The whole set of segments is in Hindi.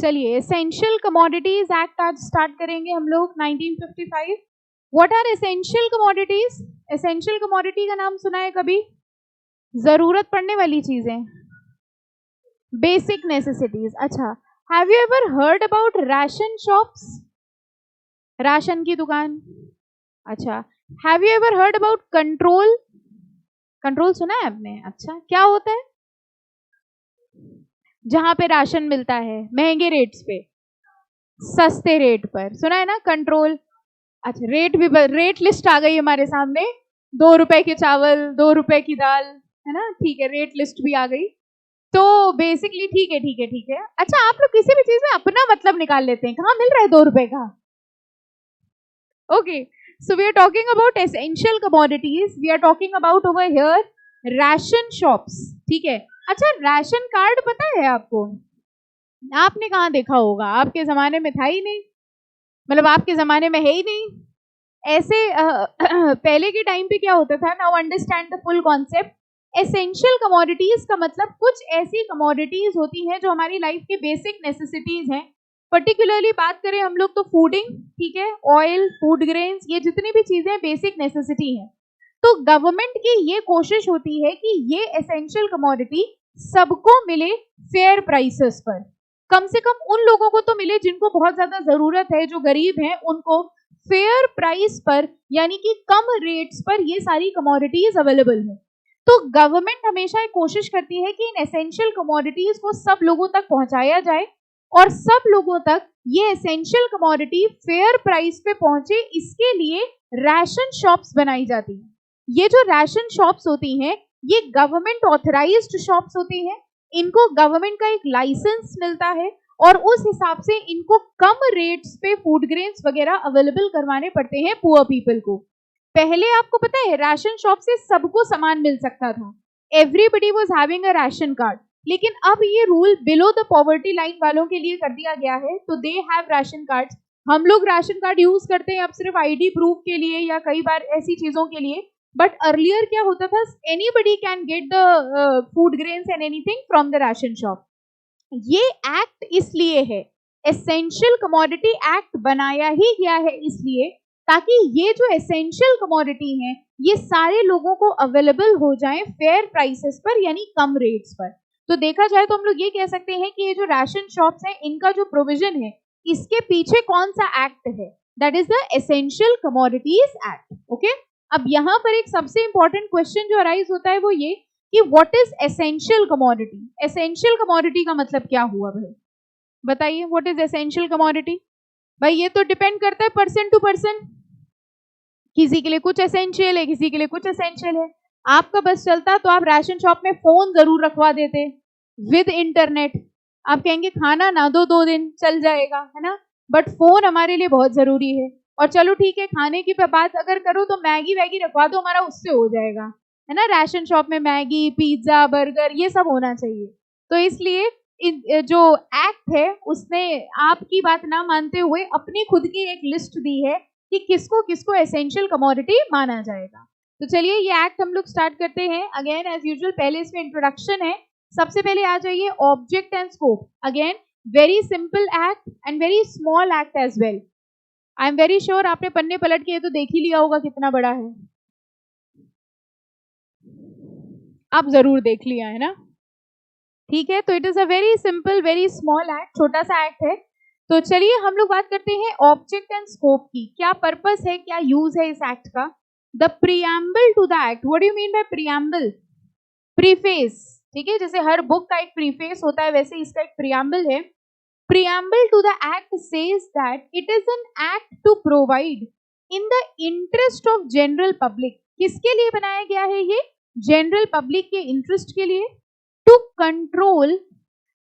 चलिए एसेंशियल कमोडिटीज एक्ट आज स्टार्ट करेंगे हम लोग 1955। What are essential commodities? Essential commodity का नाम सुना है कभी? जरूरत पड़ने वाली चीजें, बेसिक नेसेसिटीज। अच्छा, have you ever heard about ration shops? Ration की दुकान। अच्छा, have you ever heard about control? Control सुना है आपने? अच्छा, क्या होता है? जहां पे राशन मिलता है महंगे रेट्स पे सस्ते रेट पर, सुना है ना कंट्रोल। अच्छा, रेट भी रेट लिस्ट आ गई हमारे सामने, 2 रुपए के चावल, 2 रुपए की दाल, है ना? ठीक है, रेट लिस्ट भी आ गई। तो बेसिकली ठीक है ठीक है ठीक है। अच्छा, आप लोग किसी भी चीज में अपना मतलब निकाल लेते हैं, कहाँ मिल रहा है 2 रुपए का? Okay, so we are talking about essential commodities. We are talking about over here ration shops. ठीक है। अच्छा, राशन कार्ड पता है आपको? आपने कहाँ देखा होगा, आपके जमाने में था ही नहीं, मतलब आपके जमाने में है ही नहीं ऐसे। पहले के टाइम पे क्या होता था, now understand the full concept. Essential commodities का मतलब कुछ ऐसी कमोडिटीज होती हैं जो हमारी लाइफ के बेसिक नेसेसिटीज हैं। पर्टिकुलरली बात करें हम लोग तो फूडिंग, ठीक है, ऑयल, फूड ग्रेन्स, ये जितनी भी चीजें बेसिक नेसेसिटी हैं। तो गवर्नमेंट की ये कोशिश होती है कि ये एसेंशियल कमोडिटी सबको मिले फेयर प्राइसेस पर। कम से कम उन लोगों को तो मिले जिनको बहुत ज्यादा जरूरत है, जो गरीब हैं उनको फेयर प्राइस पर, यानी कि कम रेट्स पर ये सारी कमोडिटीज अवेलेबल है। तो गवर्नमेंट हमेशा एक कोशिश करती है कि इन एसेंशियल कमोडिटीज को सब लोगों तक पहुंचाया जाए और सब लोगों तक ये एसेंशियल कमोडिटी फेयर प्राइस पे पहुंचे। इसके लिए राशन शॉप्स बनाई जाती हैं। ये जो राशन शॉप्स होती हैं ये गवर्नमेंट ऑथराइज्ड शॉप्स होती हैं। इनको गवर्नमेंट का एक लाइसेंस मिलता है और उस हिसाब से इनको कम रेट्स पे फूड ग्रेन्स वगैरह अवेलेबल करवाने पड़ते हैं पुअर पीपल को। पहले आपको पता है राशन शॉप से सबको सामान मिल सकता था, everybody was having a ration card. लेकिन अब ये rule below the poverty line वालों के लिए कर दिया गया है, तो दे हैव राशन कार्ड। हम लोग राशन कार्ड यूज करते हैं अब सिर्फ आईडी प्रूफ के लिए या कई बार ऐसी चीजों के लिए, बट अर्लियर क्या होता था, anybody can get the food grains and anything from the ration shop. ये एक्ट इसलिए है, एसेंशियल कमोडिटी एक्ट बनाया ही गया है इसलिए ताकि ये जो एसेंशियल कमोडिटी है ये सारे लोगों को अवेलेबल हो जाए फेयर प्राइसेस पर, यानी कम रेट्स पर। तो देखा जाए तो हम लोग ये कह सकते हैं कि ये जो राशन शॉप्स हैं इनका जो प्रोविजन है इसके पीछे कौन सा एक्ट है, that is the essential commodities act. Okay, अब यहाँ पर एक सबसे इंपॉर्टेंट क्वेश्चन जो अराइज होता है वो ये कि what is essential commodity? Essential commodity का मतलब क्या हुआ भाई, बताइए। What is essential commodity? भाई ये तो डिपेंड करता है पर्सन टू पर्सन, किसी के लिए कुछ एसेंशियल है, किसी के लिए कुछ एसेंशियल है। आपका बस चलता तो आप राशन शॉप में फोन जरूर रखवा देते विद इंटरनेट। आप कहेंगे खाना ना दो 2 दिन चल जाएगा, है ना, बट फोन हमारे लिए बहुत जरूरी है। और चलो ठीक है, खाने की बात अगर करो तो मैगी वैगी रखवा दो, हमारा उससे हो जाएगा, है ना। राशन शॉप में मैगी, पिज्जा, बर्गर ये सब होना चाहिए। तो इसलिए जो एक्ट है उसने आपकी बात ना मानते हुए अपनी खुद की एक लिस्ट दी है कि किसको किसको एसेंशियल कमोडिटी माना जाएगा। तो चलिए ये एक्ट हम लोग स्टार्ट करते हैं। अगेन एज यूजुअल पहले इसमें इंट्रोडक्शन है। सबसे पहले आ जाइए object and scope. Again very simple act and very small act as well. I am very sure आपने पन्ने पलट के तो देख ही लिया होगा कितना बड़ा है, आप जरूर देख लिया है ना, ठीक है। तो it is a very simple very small act, छोटा सा एक्ट है। तो चलिए हम लोग बात करते हैं ऑब्जेक्ट एंड स्कोप की। क्या पर्पस है, क्या यूज है इस एक्ट का? The preamble to the act. What do you mean by preamble? Preface, ठीक है, जैसे हर बुक का एक प्रीफेस होता है वैसे इसका एक प्रीएम्बल है। Preamble to the act says that it is an act to provide in the interest of general public. किसके लिए बनाया गया है ये? जनरल पब्लिक के इंटरेस्ट के लिए। To control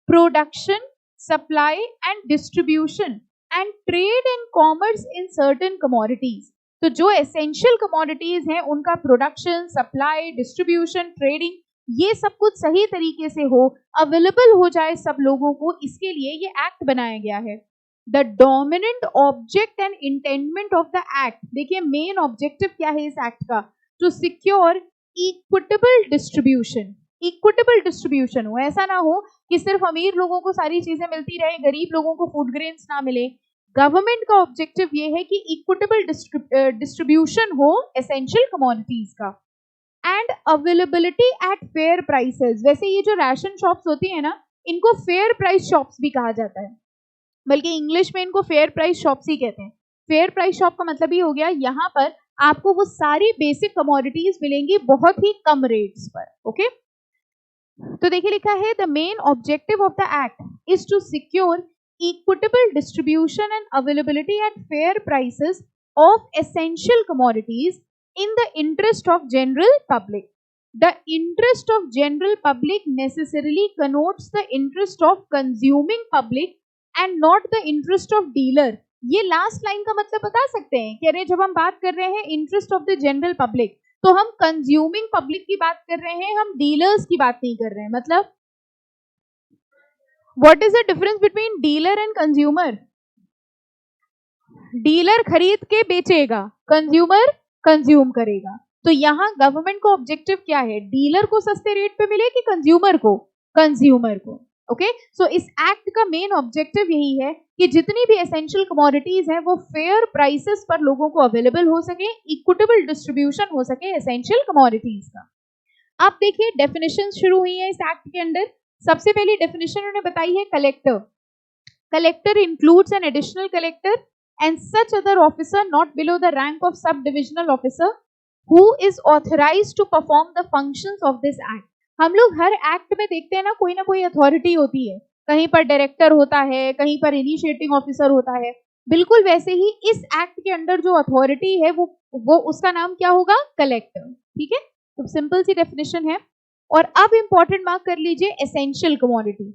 production, supply and distribution and trade and commerce in certain commodities. तो जो एसेंशियल कमोडिटीज हैं उनका प्रोडक्शन, सप्लाई, डिस्ट्रीब्यूशन, ट्रेडिंग ये सब कुछ सही तरीके से हो, अवेलेबल हो जाए सब लोगों को, इसके लिए ये एक्ट बनाया गया है। The dominant object and intendment of the act, देखिए मेन ऑब्जेक्टिव क्या है इस एक्ट का, to secure equitable distribution. Equitable distribution हो, ऐसा ना हो कि सिर्फ अमीर लोगों को सारी चीजें मिलती रहे, गरीब लोगों को फूड ग्रेन्स ना मिले। गवर्नमेंट का ऑब्जेक्टिव ये है कि इक्विटेबल डिस्ट्रीब्यूशन हो एसेंशियल कमोडिटीज का, and availability at fair prices. वैसे ये जो राशन शॉप्स होती है ना, इनको फेयर प्राइस शॉप्स भी कहा जाता है, बल्कि इंग्लिश में इनको फेयर प्राइस शॉप्स ही कहते हैं। फेयर प्राइस शॉप का मतलब ही हो गया यहाँ पर आपको वो सारी बेसिक कमोडिटीज मिलेंगी बहुत ही कम रेट्स पर। ओके, तो देखिए लिखा है the main objective of the act is to secure equitable distribution and availability at fair prices of essential commodities in the interest of general public. The interest of general public necessarily connotes the interest of consuming public and not the interest of dealer. ये लास्ट लाइन का मतलब बता सकते हैं? कह रहे हैं जब हम बात कर रहे हैं interest of the general public, तो हम कंज्यूमिंग पब्लिक की बात कर रहे हैं, हम डीलर्स की बात नहीं कर रहे हैं। मतलब what is the difference between dealer and consumer? Dealer खरीद के बेचेगा, कंज्यूमर कंज्यूम करेगा। तो यहाँ गवर्नमेंट को ऑब्जेक्टिव क्या है? डीलर को सस्ते रेट पे मिले कि कंज्यूमर को? कंज्यूमर को। ओके, सो इस एक्ट का मेन ऑब्जेक्टिव यही है कि जितनी भी एसेंशियल कमोडिटीज हैं वो फेयर प्राइसेस पर लोगों को अवेलेबल हो सके, इक्विटेबल डिस्ट्रीब्यूशन हो सके एसेंशियल कमोडिटीज का। अब देखिए डेफिनेशन शुरू हुई है इस एक्ट के अंदर। सबसे पहली डेफिनेशन उन्होंने बताई है collector. Collector includes an additional collector and such other officer not below the rank of sub-divisional officer who is authorized to perform the functions of this act. हम लोग हर एक्ट में देखते हैं ना कोई अथॉरिटी होती है, कहीं पर डायरेक्टर होता है, कहीं पर इनिशिएटिंग ऑफिसर होता है। बिल्कुल वैसे ही इस एक्ट के अंदर जो अथॉरिटी है वो उसका नाम क्या होगा? कलेक्टर। ठीक है, तो सिंपल सी डेफिनेशन है। और अब इंपॉर्टेंट मार्क कर लीजिए एसेंशियल कमोडिटी।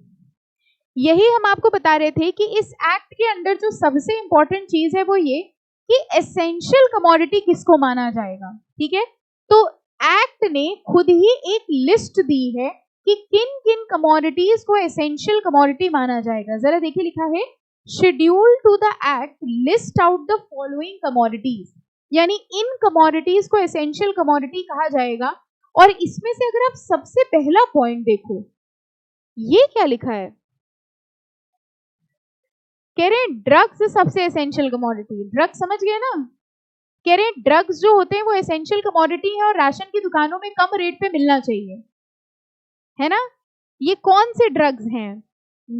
यही हम आपको बता रहे थे कि इस एक्ट के अंदर जो सबसे इंपॉर्टेंट चीज है वो ये कि एसेंशियल कमोडिटी किसको माना जाएगा। ठीक है, तो एक्ट ने खुद ही एक लिस्ट दी है कि किन किन कमोडिटीज को एसेंशियल कमोडिटी माना जाएगा। जरा देखिए लिखा है schedule to the act list out the following commodities, यानी इन कमोडिटीज को एसेंशियल कमोडिटी कहा जाएगा। और इसमें से अगर आप सबसे पहला पॉइंट देखो, ये क्या लिखा है? कह रहे हैं ड्रग्स सबसे एसेंशियल कमोडिटी। ड्रग्स समझ गए ना? कह रहे हैं ड्रग्स जो होते हैं वो एसेंशियल कमोडिटी है और राशन की दुकानों में कम रेट पे मिलना चाहिए, है ना? ये कौन से ड्रग्स हैं?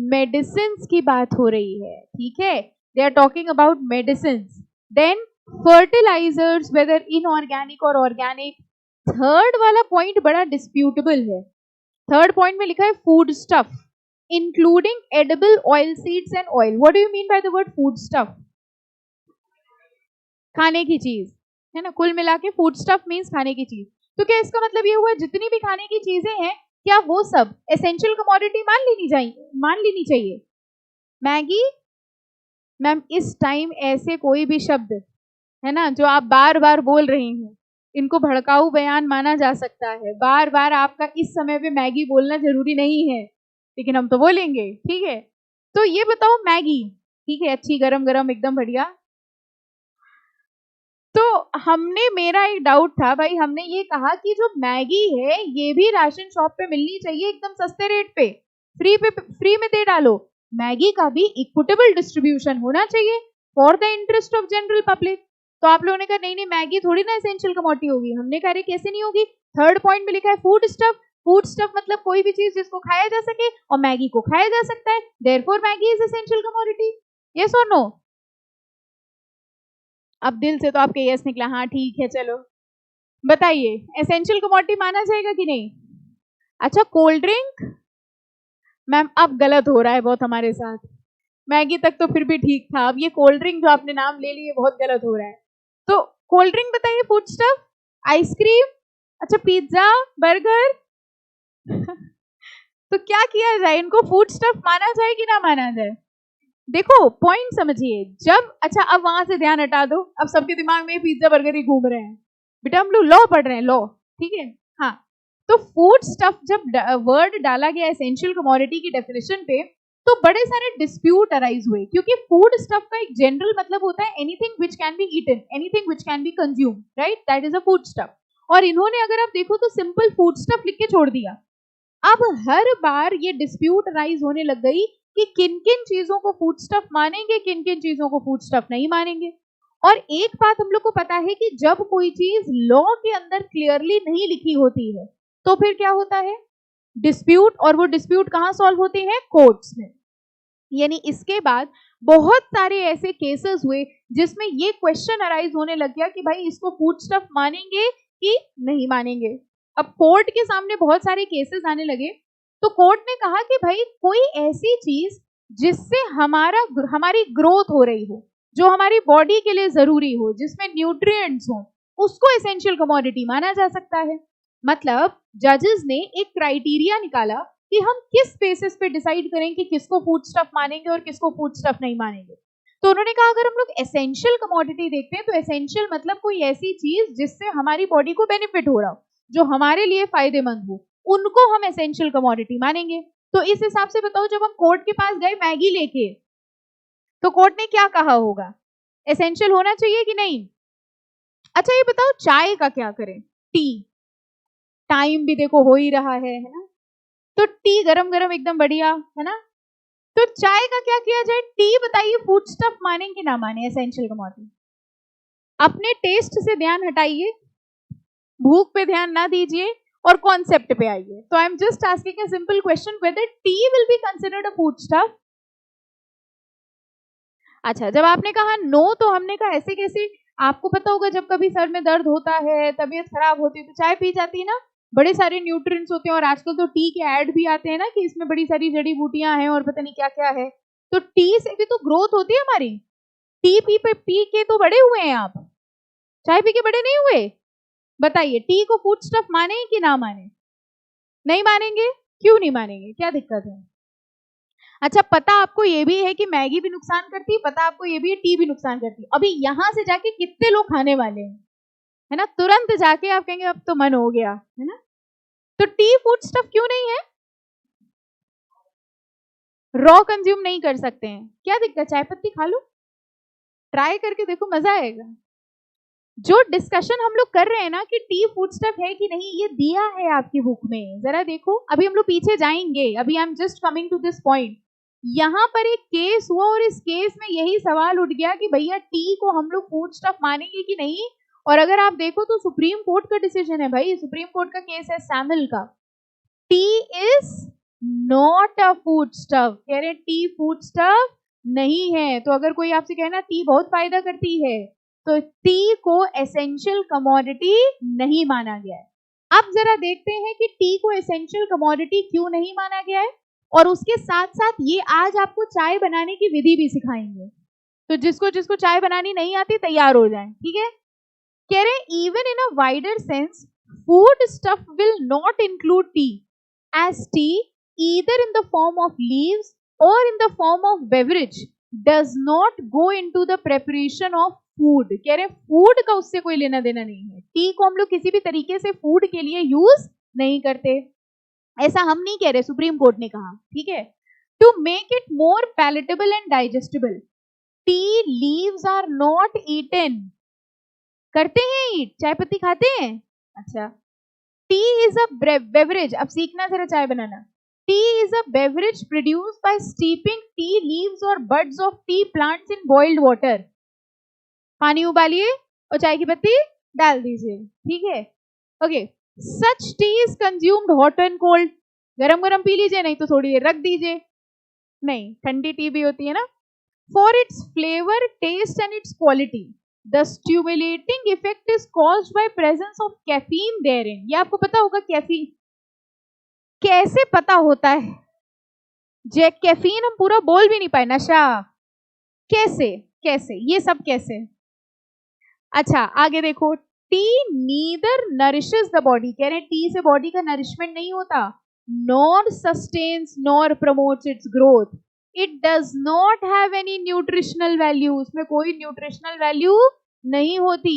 मेडिसिन की बात हो रही है। ठीक है, they are talking about medicine. Then fertilisers, whether inorganic और ऑर्गेनिक। थर्ड वाला पॉइंट बड़ा डिस्प्यूटेबल है। थर्ड पॉइंट में लिखा है food stuff including edible oil seeds and oil. What do you mean by the word food stuff? खाने की चीज है ना, कुल मिला के फूड स्टफ मीन्स खाने की चीज। तो क्या इसका मतलब ये हुआ जितनी भी खाने की चीजें हैं क्या वो सब एसेंशियल कमोडिटी मान लेनी चाहिए? मैगी मैम, इस टाइम ऐसे कोई भी शब्द है ना जो आप बार बार बोल रही हूँ, इनको भड़काऊ बयान माना जा सकता है। बार बार आपका इस समय पे मैगी बोलना जरूरी नहीं है, लेकिन हम तो बोलेंगे। ठीक है, तो ये बताओ मैगी, ठीक है, अच्छी गरम गरम एकदम बढ़िया। तो मेरा एक डाउट था भाई, हमने ये कहा कि जो मैगी है ये भी राशन शॉप पे मिलनी चाहिए एकदम सस्ते रेट पे, फ्री में दे डालो। मैगी का भी इक्विटेबल डिस्ट्रीब्यूशन होना चाहिए for the interest of general public. तो आप लोगों ने कहा नहीं मैगी थोड़ी ना एसेंशियल कमोडिटी होगी। हमने कहा कैसे नहीं होगी? थर्ड पॉइंट में लिखा है फूड स्टफ। फूड स्टफ मतलब कोई भी चीज जिसको खाया जा सके, और मैगी को खाया जा सकता है, therefore Maggi is essential commodity. Yes और नो? अब दिल से तो आपके यस निकला, हाँ ठीक है चलो बताइए एसेंशियल कमोडिटी माना जाएगा कि नहीं? अच्छा कोल्ड ड्रिंक, मैम अब गलत हो रहा है बहुत हमारे साथ। मैगी तक तो फिर भी ठीक था, अब ये कोल्ड ड्रिंक जो आपने नाम ले लिए बहुत गलत हो रहा है। तो कोल्ड ड्रिंक बताइए, फूड स्टफ, आइसक्रीम, अच्छा पिज्जा, बर्गर तो क्या किया जाए, इनको फूड स्टफ माना जाए कि ना माना जाए? देखो पॉइंट समझिए, जब अच्छा अब वहां से ध्यान हटा दो, अब सबके दिमाग में पिज्जा बर्गर ही घूम रहे हैं। बेटा हम लोग लॉ पढ़ रहे हैं, लॉ, ठीक है। हाँ, तो फूड स्टफ जब वर्ड डाला गया एसेंशियल कमोडिटी की डेफिनेशन पे, तो बड़े सारे डिस्प्यूट अराइज हुए, क्योंकि फूड स्टफ का एक जनरल मतलब होता है anything which can be eaten, anything which can be consumed, right, that is a food stuff. और इन्होंने अगर आप देखो तो सिंपल फूड स्टफ लिख के छोड़ दिया, अब हर बार ये डिस्प्यूट राइज होने लग गई कि किन किन चीजों को फूड स्टफ मानेंगे, किन किन चीजों को फूड स्टफ नहीं मानेंगे। और एक बात हम लोग को पता है कि जब कोई चीज लॉ के अंदर क्लियरली नहीं लिखी होती है तो फिर क्या होता है, डिस्प्यूट। और वो डिस्प्यूट कहाँ सॉल्व होते हैं, कोर्ट्स में। यानी इसके बाद बहुत सारे ऐसे केसेस हुए जिसमें ये क्वेश्चन अराइज होने लग गया कि भाई इसको फूड स्टफ मानेंगे कि नहीं मानेंगे। अब कोर्ट के सामने बहुत सारे केसेस आने लगे, तो कोर्ट ने कहा कि भाई कोई ऐसी चीज जिससे हमारी ग्रोथ हो रही हो, जो हमारी बॉडी के लिए जरूरी हो, जिसमें न्यूट्रिएंट्स हो, उसको एसेंशियल कमोडिटी माना जा सकता है। मतलब जजेस ने एक क्राइटेरिया निकाला कि हम किस बेसिस पे डिसाइड करें कि किसको फूड स्टफ मानेंगे और किसको फूड स्टफ नहीं मानेंगे। तो उन्होंने कहा अगर हम लोग एसेंशियल कमोडिटी देखते हैं तो एसेंशियल मतलब कोई ऐसी चीज जिससे हमारी बॉडी को बेनिफिट हो रहा हो, जो हमारे लिए फायदेमंद हो, उनको हम एसेंशियल कमोडिटी मानेंगे। तो इस हिसाब से बताओ, जब हम कोर्ट के पास गए मैगी लेके, तो कोर्ट ने क्या कहा होगा, एसेंशियल होना चाहिए कि नहीं। अच्छा ये बताओ चाय का क्या करें, टी, टाइम भी देखो हो ही रहा है ना, तो टी गरम गरम एकदम बढ़िया है ना, तो चाय का क्या किया जाए, टी बताइए फूड स्टफ माने कि ना माने, एसेंशियल कमोडिटी। अपने टेस्ट से ध्यान हटाइए, भूख पे ध्यान ना दीजिए और कॉन्सेप्ट पे आइए। तो I am just asking a simple question, whether tea will be considered a food stuff. अच्छा जब आपने कहा नो, तो हमने कहा ऐसे कैसे, आपको पता होगा जब कभी सर में दर्द होता है, तबीयत खराब होती है, तो चाय पी जाती है ना, बड़े सारे न्यूट्रिएंट्स होते हैं। और आजकल तो टी के ऐड भी आते हैं ना कि इसमें बड़ी सारी जड़ी बूटियां हैं और पता नहीं क्या क्या है। तो टी से भी तो ग्रोथ होती है हमारी। टी पी के तो बड़े हुए हैं आप, चाय पी के बड़े नहीं हुए। बताइए टी को फूड स्टफ माने कि ना माने, नहीं मानेंगे, क्यों नहीं मानेंगे, क्या दिक्कत है। अच्छा पता आपको ये भी है कि मैगी भी नुकसान करती है, पता आपको ये भी है टी भी नुकसान करती है। अभी यहां से जाके कितने लोग खाने वाले हैं, है ना, तुरंत जाके आप कहेंगे अब तो मन हो गया, है ना। तो टी फूड स्टफ क्यों नहीं है, रॉ कंज्यूम नहीं कर सकते हैं, क्या दिक्कत, चाय पत्ती खा लो, ट्राई करके देखो, मजा आएगा। जो डिस्कशन हम लोग कर रहे हैं ना कि टी फूड स्टफ है कि नहीं, ये दिया है आपकी बुक में, जरा देखो। अभी हम लोग पीछे जाएंगे, अभी I am just coming to this point. यहाँ पर एक केस हुआ और इस केस में यही सवाल उठ गया कि भैया टी को हम लोग फूड स्टफ मानेंगे कि नहीं। और अगर आप देखो तो सुप्रीम कोर्ट का डिसीजन है भाई, सुप्रीम कोर्ट का केस है सैमुअल का, T is not a food stuff. कह रहे टी फूड स्टफ नहीं है। तो अगर कोई आपसे कहना टी बहुत फायदा करती है, तो टी को एसेंशियल कमोडिटी नहीं माना गया है। अब जरा देखते हैं कि टी को एसेंशियल कमोडिटी क्यों नहीं माना गया है, और उसके साथ साथ ये आज आपको चाय बनाने की विधि भी सिखाएंगे। तो जिसको जिसको चाय बनानी नहीं आती तैयार हो जाए, ठीक है। कह रहे even in a wider sense food stuff will not include T, as tea either in the form of leaves or in the form of beverage does not go into the preparation of food। कह रहे फूड का उससे कोई लेना देना नहीं है, टी को हम लोग किसी भी तरीके से फूड के लिए यूज नहीं करते, ऐसा हम नहीं कह रहे, सुप्रीम कोर्ट ने कहा, ठीक है। To make it more palatable and digestible, tea leaves are not eaten. करते हैं ईट, चाय पत्ती खाते हैं, अच्छा। टी इज अ बेवरेज, अब सीखना जरा चाय बनाना। Tea is a beverage produced by steeping tea leaves और buds of tea plants in boiled water. पानी उबालिए और चाय की पत्ती डाल दीजिए, ठीक है, okay. Such T is consumed hot and cold, गरम गरम पी लीजिए, नहीं तो थोड़ी देर रख दीजिए, नहीं ठंडी टी भी होती है ना। For its flavour, taste and its quality, The stimulating effect is caused by presence of caffeine therein। ये आपको पता होगा कैफीन कैसे पता होता है, जे कैफीन हम पूरा बोल भी नहीं पाए, नशा कैसे कैसे, ये सब कैसे। अच्छा आगे देखो, tea neither nourishes the body, कह रहे टी से बॉडी का नरिशमेंट नहीं होता, nor sustains nor promotes its growth, it does not have any nutritional value, उसमें कोई न्यूट्रिशनल वैल्यू नहीं होती।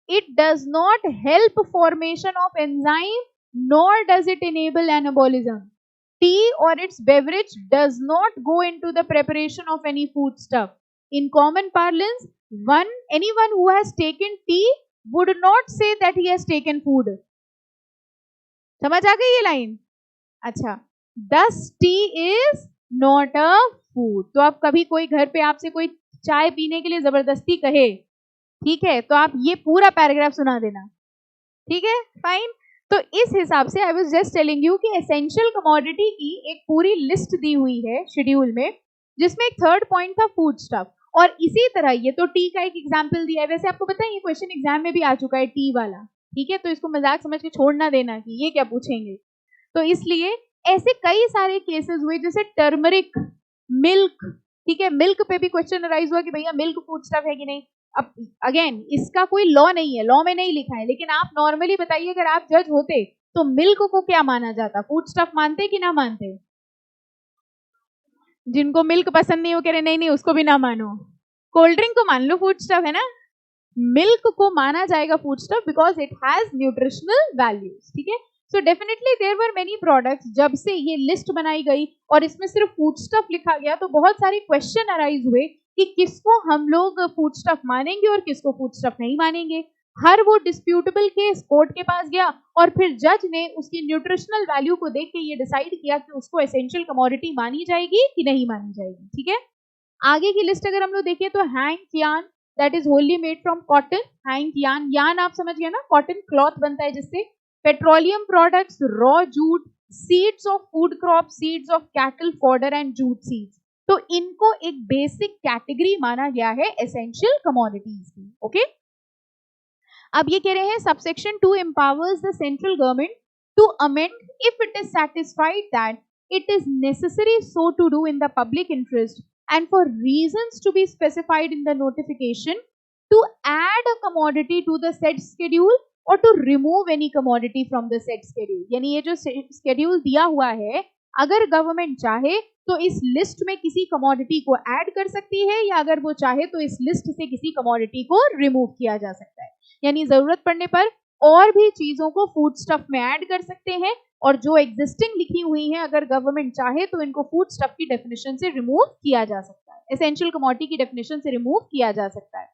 It does not help formation of enzyme nor does it enable anabolism. Tea और its beverage does not go into the preparation of any food stuff. In common parlance, anyone who has taken tea would not say that he has taken food। समझ आ गई ये लाइन, अच्छा, दस T is not a food. तो आप कभी कोई घर पे आपसे कोई चाय पीने के लिए जबरदस्ती कहे, ठीक है, तो आप ये पूरा पैराग्राफ सुना देना, ठीक है, फाइन। तो इस हिसाब से I was just telling you कि एसेंशियल कमोडिटी की एक पूरी लिस्ट दी हुई है शेड्यूल में, जिसमें एक थर्ड पॉइंट था फूड स्टफ। और इसी तरह ये तो टी का एक एग्जाम्पल दिया है, वैसे आपको पता है ये क्वेश्चन एग्जाम में भी आ चुका है टी वाला, ठीक है, तो इसको मजाक समझ के छोड़ना देना कि ये क्या पूछेंगे। तो इसलिए ऐसे कई सारे केसेस हुए, जैसे टर्मरिक, मिल्क, ठीक है, मिल्क पे भी क्वेश्चन अराइज हुआ कि भैया मिल्क फूड स्टफ है कि नहीं। अब अगेन इसका कोई लॉ नहीं है, लॉ में नहीं लिखा है, लेकिन आप नॉर्मली बताइए अगर आप जज होते तो मिल्क को क्या माना जाता, फूड स्टफ मानते कि ना मानते? जिनको मिल्क पसंद नहीं हो कह रहे नहीं नहीं उसको भी ना मानो, कोल्ड ड्रिंक को मान लो फूड स्टफ है ना, मिल्क को माना जाएगा food stuff because it has nutritional values, ठीक है। So definitely there were many products, जब से ये लिस्ट बनाई गई और इसमें सिर्फ फूड स्टफ लिखा गया तो बहुत सारे क्वेश्चन अराइज हुए कि किसको हम लोग फूड स्टफ मानेंगे और किसको फूड स्टफ नहीं मानेंगे। हर वो डिस्प्यूटेबल केस कोर्ट के पास गया और फिर जज ने उसकी न्यूट्रिशनल वैल्यू को देख के ये डिसाइड किया कि उसको एसेंशियल कमोडिटी मानी जाएगी कि नहीं मानी जाएगी, ठीक है। आगे की लिस्ट अगर हम लोग देखें तो hang yarn, that is Holi made from cotton, hang yarn, yarn आप समझ गए ना, कॉटन क्लॉथ बनता है जिससे। Petroleum products, raw jute, seeds of food crop, seeds of cattle fodder and jute seeds, तो इनको एक बेसिक कैटेगरी माना गया है एसेंशियल कमोडिटीज की, ओके। अब ये कह रहे हैं subsection 2 empowers the central government to amend if it is satisfied that it is necessary so to do in the public interest and for reasons to be specified in the notification to add a commodity to the said schedule or to remove any commodity from the said schedule। यानी ये जो schedule दिया हुआ है, अगर गवर्नमेंट चाहे तो इस लिस्ट में किसी कमोडिटी को ऐड कर सकती है या अगर वो चाहे तो इस लिस्ट से किसी कमोडिटी को रिमूव किया जा सकता है। यानी जरूरत पड़ने पर और भी चीजों को फूड स्टफ में ऐड कर सकते हैं और जो एग्जिस्टिंग लिखी हुई है अगर गवर्नमेंट चाहे तो इनको फूड स्टफ की डेफिनेशन से रिमूव किया जा सकता है, एसेंशियल कमोडिटी की डेफिनेशन से रिमूव किया जा सकता है।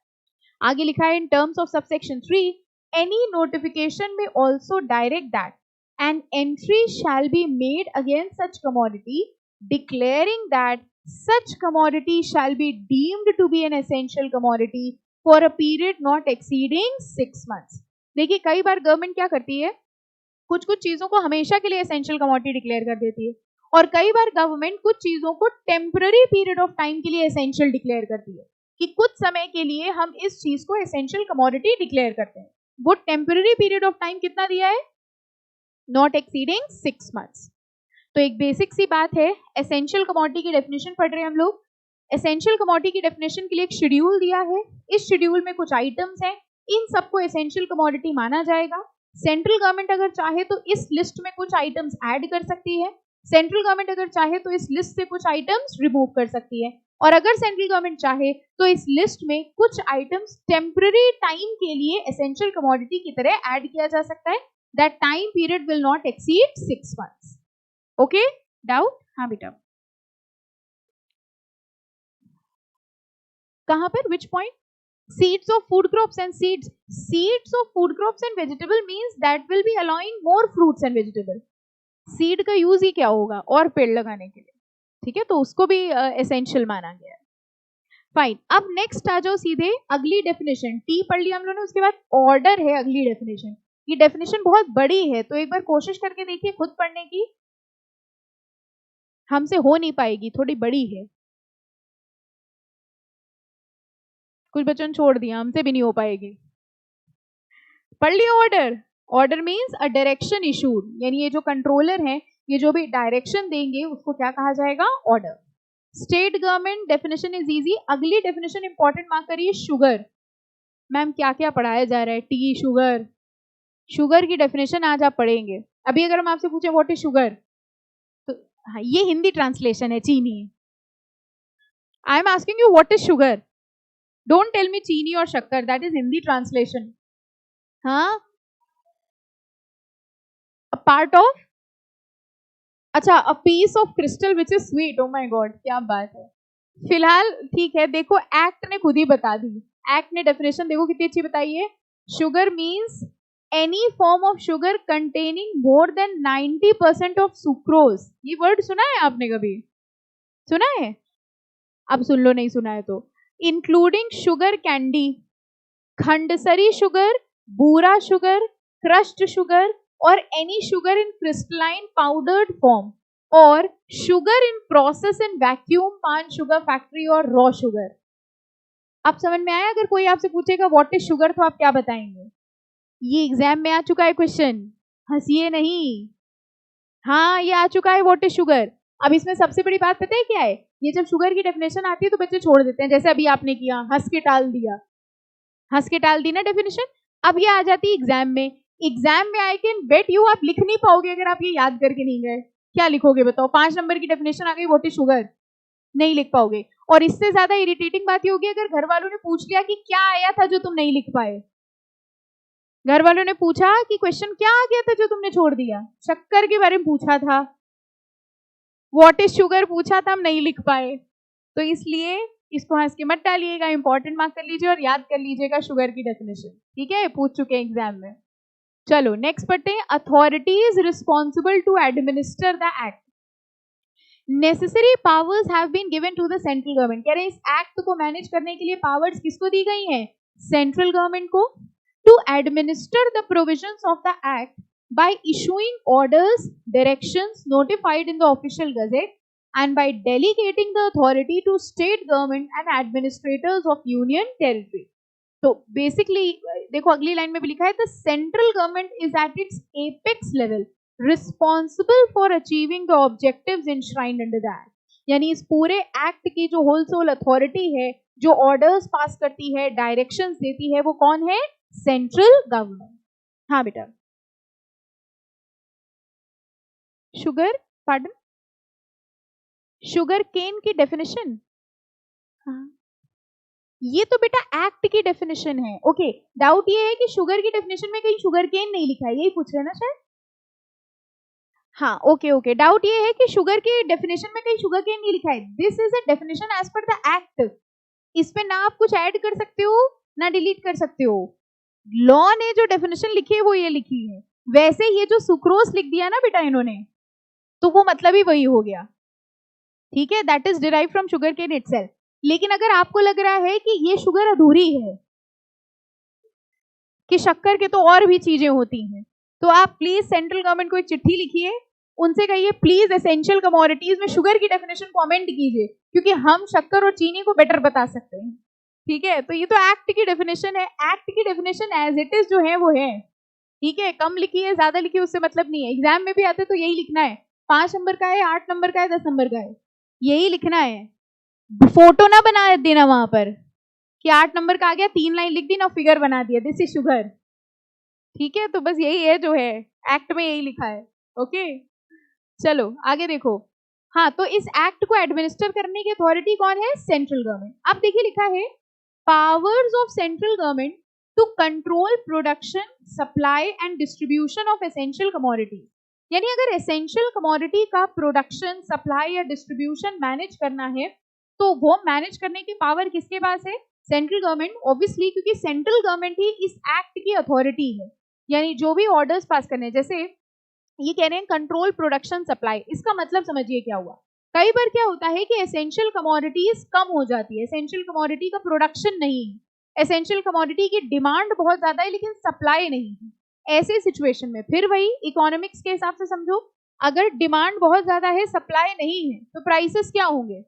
आगे लिखा है in terms of subsection 3 any notification में also direct that an entry shall be made against such commodity declaring that such commodity shall be deemed to be an essential commodity for a period not exceeding 6 months। देखिए कई बार गवर्नमेंट क्या करती है, कुछ कुछ चीजों को हमेशा के लिए एसेंशियल कमोडिटी डिक्लेयर कर देती है और कई बार गवर्नमेंट कुछ चीजों को टेम्पररी पीरियड ऑफ टाइम के लिए एसेंशियल डिक्लेयर करती है कि कुछ समय के लिए हम इस चीज को एसेंशियल कमोडिटी डिक्लेयर करते हैं। वो टेम्पररी पीरियड ऑफ टाइम कितना दिया है, नॉट एक्सीडिंग 6 months। तो एक बेसिक सी बात है, एसेंशियल कमोडिटी की डेफिनेशन पढ़ रहे हैं हम लोग। एसेंशियल कमोडिटी की डेफिनेशन के लिए एक शेड्यूल दिया है, इस शेड्यूल में कुछ आइटम्स हैं, इन सबको एसेंशियल कमोडिटी माना जाएगा। सेंट्रल गवर्नमेंट अगर चाहे तो इस लिस्ट में कुछ आइटम्स ऐड कर सकती है, सेंट्रल गवर्नमेंट अगर चाहे तो इस लिस्ट से कुछ आइटम्स रिमूव कर सकती है और अगर सेंट्रल गवर्नमेंट चाहे तो इस लिस्ट में कुछ आइटम्स टेम्पररी टाइम के लिए एसेंशियल कमोडिटी की तरह ऐड किया जा सकता है। That time period will not exceed 6 months. Okay? Doubt? हाँ बेटा। कहाँ पर? Which point? Seeds of food crops and seeds. Seeds of food crops and vegetable means that will be allowing more fruits and vegetable. Seed का यूज ही क्या होगा, और पेड़ लगाने के लिए, ठीक है, तो उसको भी एसेंशियल माना गया है। फाइन, अब नेक्स्ट आ जाओ सीधे अगली डेफिनेशन। टी पढ़ लिया हम लोगों ने, उसके बाद ऑर्डर है अगली डेफिनेशन। ये डेफिनेशन बहुत बड़ी है तो एक बार कोशिश करके देखिए खुद पढ़ने की, हमसे हो नहीं पाएगी, थोड़ी बड़ी है। कुछ बच्चों ने छोड़ दिया, हमसे भी नहीं हो पाएगी। पढ़ लिया order. Order means a direction issued, यानी ये जो कंट्रोलर हैं ये जो भी डायरेक्शन देंगे उसको क्या कहा जाएगा, order. State government definition is easy. अगली डेफिनेशन इंपॉर्टेंट मार्क करिए, शुगर। मैम क्या क्या पढ़ाया जा रहा है, टी, शुगर, शुगर की डेफिनेशन आज आप पढ़ेंगे। अभी अगर हम आपसे पूछे व्हाट इज शुगर, तो हाँ ये हिंदी ट्रांसलेशन है, चीनी। I am asking you what is sugar, don't tell me cheeni और शक्कर, दैट इज हिंदी ट्रांसलेशन। हाँ, अ पार्ट ऑफ, अच्छा, a piece of crystal which is sweet. Oh my god, क्या बात है। फिलहाल ठीक है, देखो एक्ट ने खुद ही बता दी, एक्ट ने डेफिनेशन देखो कितनी अच्छी बताई है। Sugar means any form of sugar containing more than 90% of sucrose. ये वर्ड सुना है आपने कभी? सुना है? अब सुन लो, नहीं सुना है तो। Including sugar candy, khandsari sugar, bura sugar, crushed sugar और any sugar in crystalline powdered form और sugar in process in vacuum, pan sugar factory और रॉ शुगर। अब समझ में आया? अगर कोई आपसे पूछेगा व्हाट इज शुगर तो आप क्या बताएंगे? ये एग्जाम में आ चुका है क्वेश्चन, हंसिए नहीं। हाँ, ये आ चुका है व्हाट इज शुगर। अब इसमें सबसे बड़ी बात पता है क्या है? ये जब शुगर की डेफिनेशन आती है तो बच्चे छोड़ देते हैं, जैसे अभी आपने किया, हंस के टाल दिया, हंस के टाल दी ना डेफिनेशन। अब ये आ जाती है एग्जाम में। एग्जाम में आई कैन बेट यू आप लिख नहीं पाओगे अगर आप ये याद करके नहीं गए। क्या लिखोगे बताओ? 5 नंबर की डेफिनेशन आ गई व्हाट इज शुगर, नहीं लिख पाओगे। और इससे ज्यादा इरिटेटिंग बात ये होगी अगर घर वालों ने पूछ लिया कि क्या आया था जो तुम नहीं लिख पाए। घर वालों ने पूछा कि क्वेश्चन क्या आ गया था जो तुमने छोड़ दिया? शक्कर के बारे में पूछा था, व्हाट इज शुगर पूछा था, हम नहीं लिख पाए। तो इसलिए इसको हंस के मत डालिएगा, इंपॉर्टेंट मार्क कर लीजिए और याद कर लीजिएगा शुगर की डेफिनेशन। ठीक है, पूछ चुके हैं एग्जाम में। चलो नेक्स्ट पढ़ते हैं। Authority is responsible to administer the act. Necessary powers have been given to the central government. कह रहे हैं इस एक्ट को मैनेज करने के लिए पावर्स किसको दी गई हैं? सेंट्रल गवर्नमेंट को। To administer the provisions of the act by issuing orders, directions notified in the official gazette and by delegating the authority to state government and administrators of union territory. तो बेसिकली देखो अगली लाइन में भी लिखा है the central government is at its apex level responsible for achieving the objectives enshrined under the act. यानी इस पूरे एक्ट की जो होलसोल अथॉरिटी है, जो ऑर्डर्स पास करती है, डायरेक्शंस देती है, वो कौन है? Central government. हाँ बेटा, शुगर, पार्डन, शुगर केन की डेफिनेशन। हाँ, ये तो बेटा एक्ट की डेफिनेशन है। ओके, डाउट ये है कि शुगर की डेफिनेशन में कहीं शुगर केन नहीं लिखा है, यही पूछ रहे हैं ना शायद? हाँ, ओके ओके, डाउट ये है कि शुगर की डेफिनेशन में कहीं शुगर केन नहीं लिखा है। This is a definition as per the act. इसमें ना आप कुछ ऐड कर सकते हो ना डिलीट कर सकते हो। लॉ ने जो डेफिनेशन लिखी है वो ये लिखी है। वैसे ये जो सुक्रोज लिख दिया ना बेटा इन्होंने, तो वो मतलब ही वही हो गया। ठीक है, that is derive from sugar cane itself. लेकिन अगर आपको लग रहा है कि ये शुगर अधूरी है, कि शक्कर के तो और भी चीजें होती हैं, तो आप प्लीज सेंट्रल गवर्नमेंट को एक चिट्ठी लिखिए, उनसे कहिए प्लीज एसेंशियल कमोडिटीज में शुगर की डेफिनेशन को अमेंड कीजिए, क्योंकि हम शक्कर और चीनी को बेटर बता सकते हैं। ठीक है, तो ये तो एक्ट की डेफिनेशन है। एक्ट की डेफिनेशन एज इट इज जो है वो है। ठीक है, कम लिखी है ज्यादा लिखी है उससे मतलब नहीं है। एग्जाम में भी आते तो यही लिखना है। 5 नंबर का है, 8 नंबर का है, 10 नंबर का है, यही लिखना है। फोटो ना बना देना वहां पर कि 8 नंबर का आ गया, 3 लाइन लिख दी ना, फिगर बना दिया, दिस इज शुगर। ठीक है, तो बस यही है जो है, एक्ट में यही लिखा है। ओके, चलो आगे देखो। हाँ, तो इस एक्ट को एडमिनिस्टर करने की अथॉरिटी कौन है? Central government. अब देखिए लिखा है powers of central government to control production, supply and distribution of essential commodities. यानी अगर एसेंशियल कमोडिटी का प्रोडक्शन, सप्लाई या डिस्ट्रीब्यूशन मैनेज करना है तो वो मैनेज करने की पावर किसके पास है? सेंट्रल गवर्नमेंट, ऑब्वियसली, क्योंकि सेंट्रल गवर्नमेंट ही इस एक्ट की अथॉरिटी है। यानी जो भी ऑर्डर्स पास करने, जैसे ये कह रहे हैं कंट्रोल प्रोडक्शन सप्लाई, इसका मतलब समझिए क्या हुआ। कई बार क्या होता है कि एसेंशियल कमोडिटीज कम हो जाती है, एसेंशियल कमोडिटी का प्रोडक्शन नहीं है, एसेंशियल कमोडिटी की डिमांड बहुत ज्यादा है लेकिन सप्लाई नहीं है। ऐसे सिचुएशन में फिर वही इकोनॉमिक्स के हिसाब से समझो, अगर डिमांड बहुत ज्यादा है, सप्लाई नहीं है, तो प्राइसेस क्या होंगे?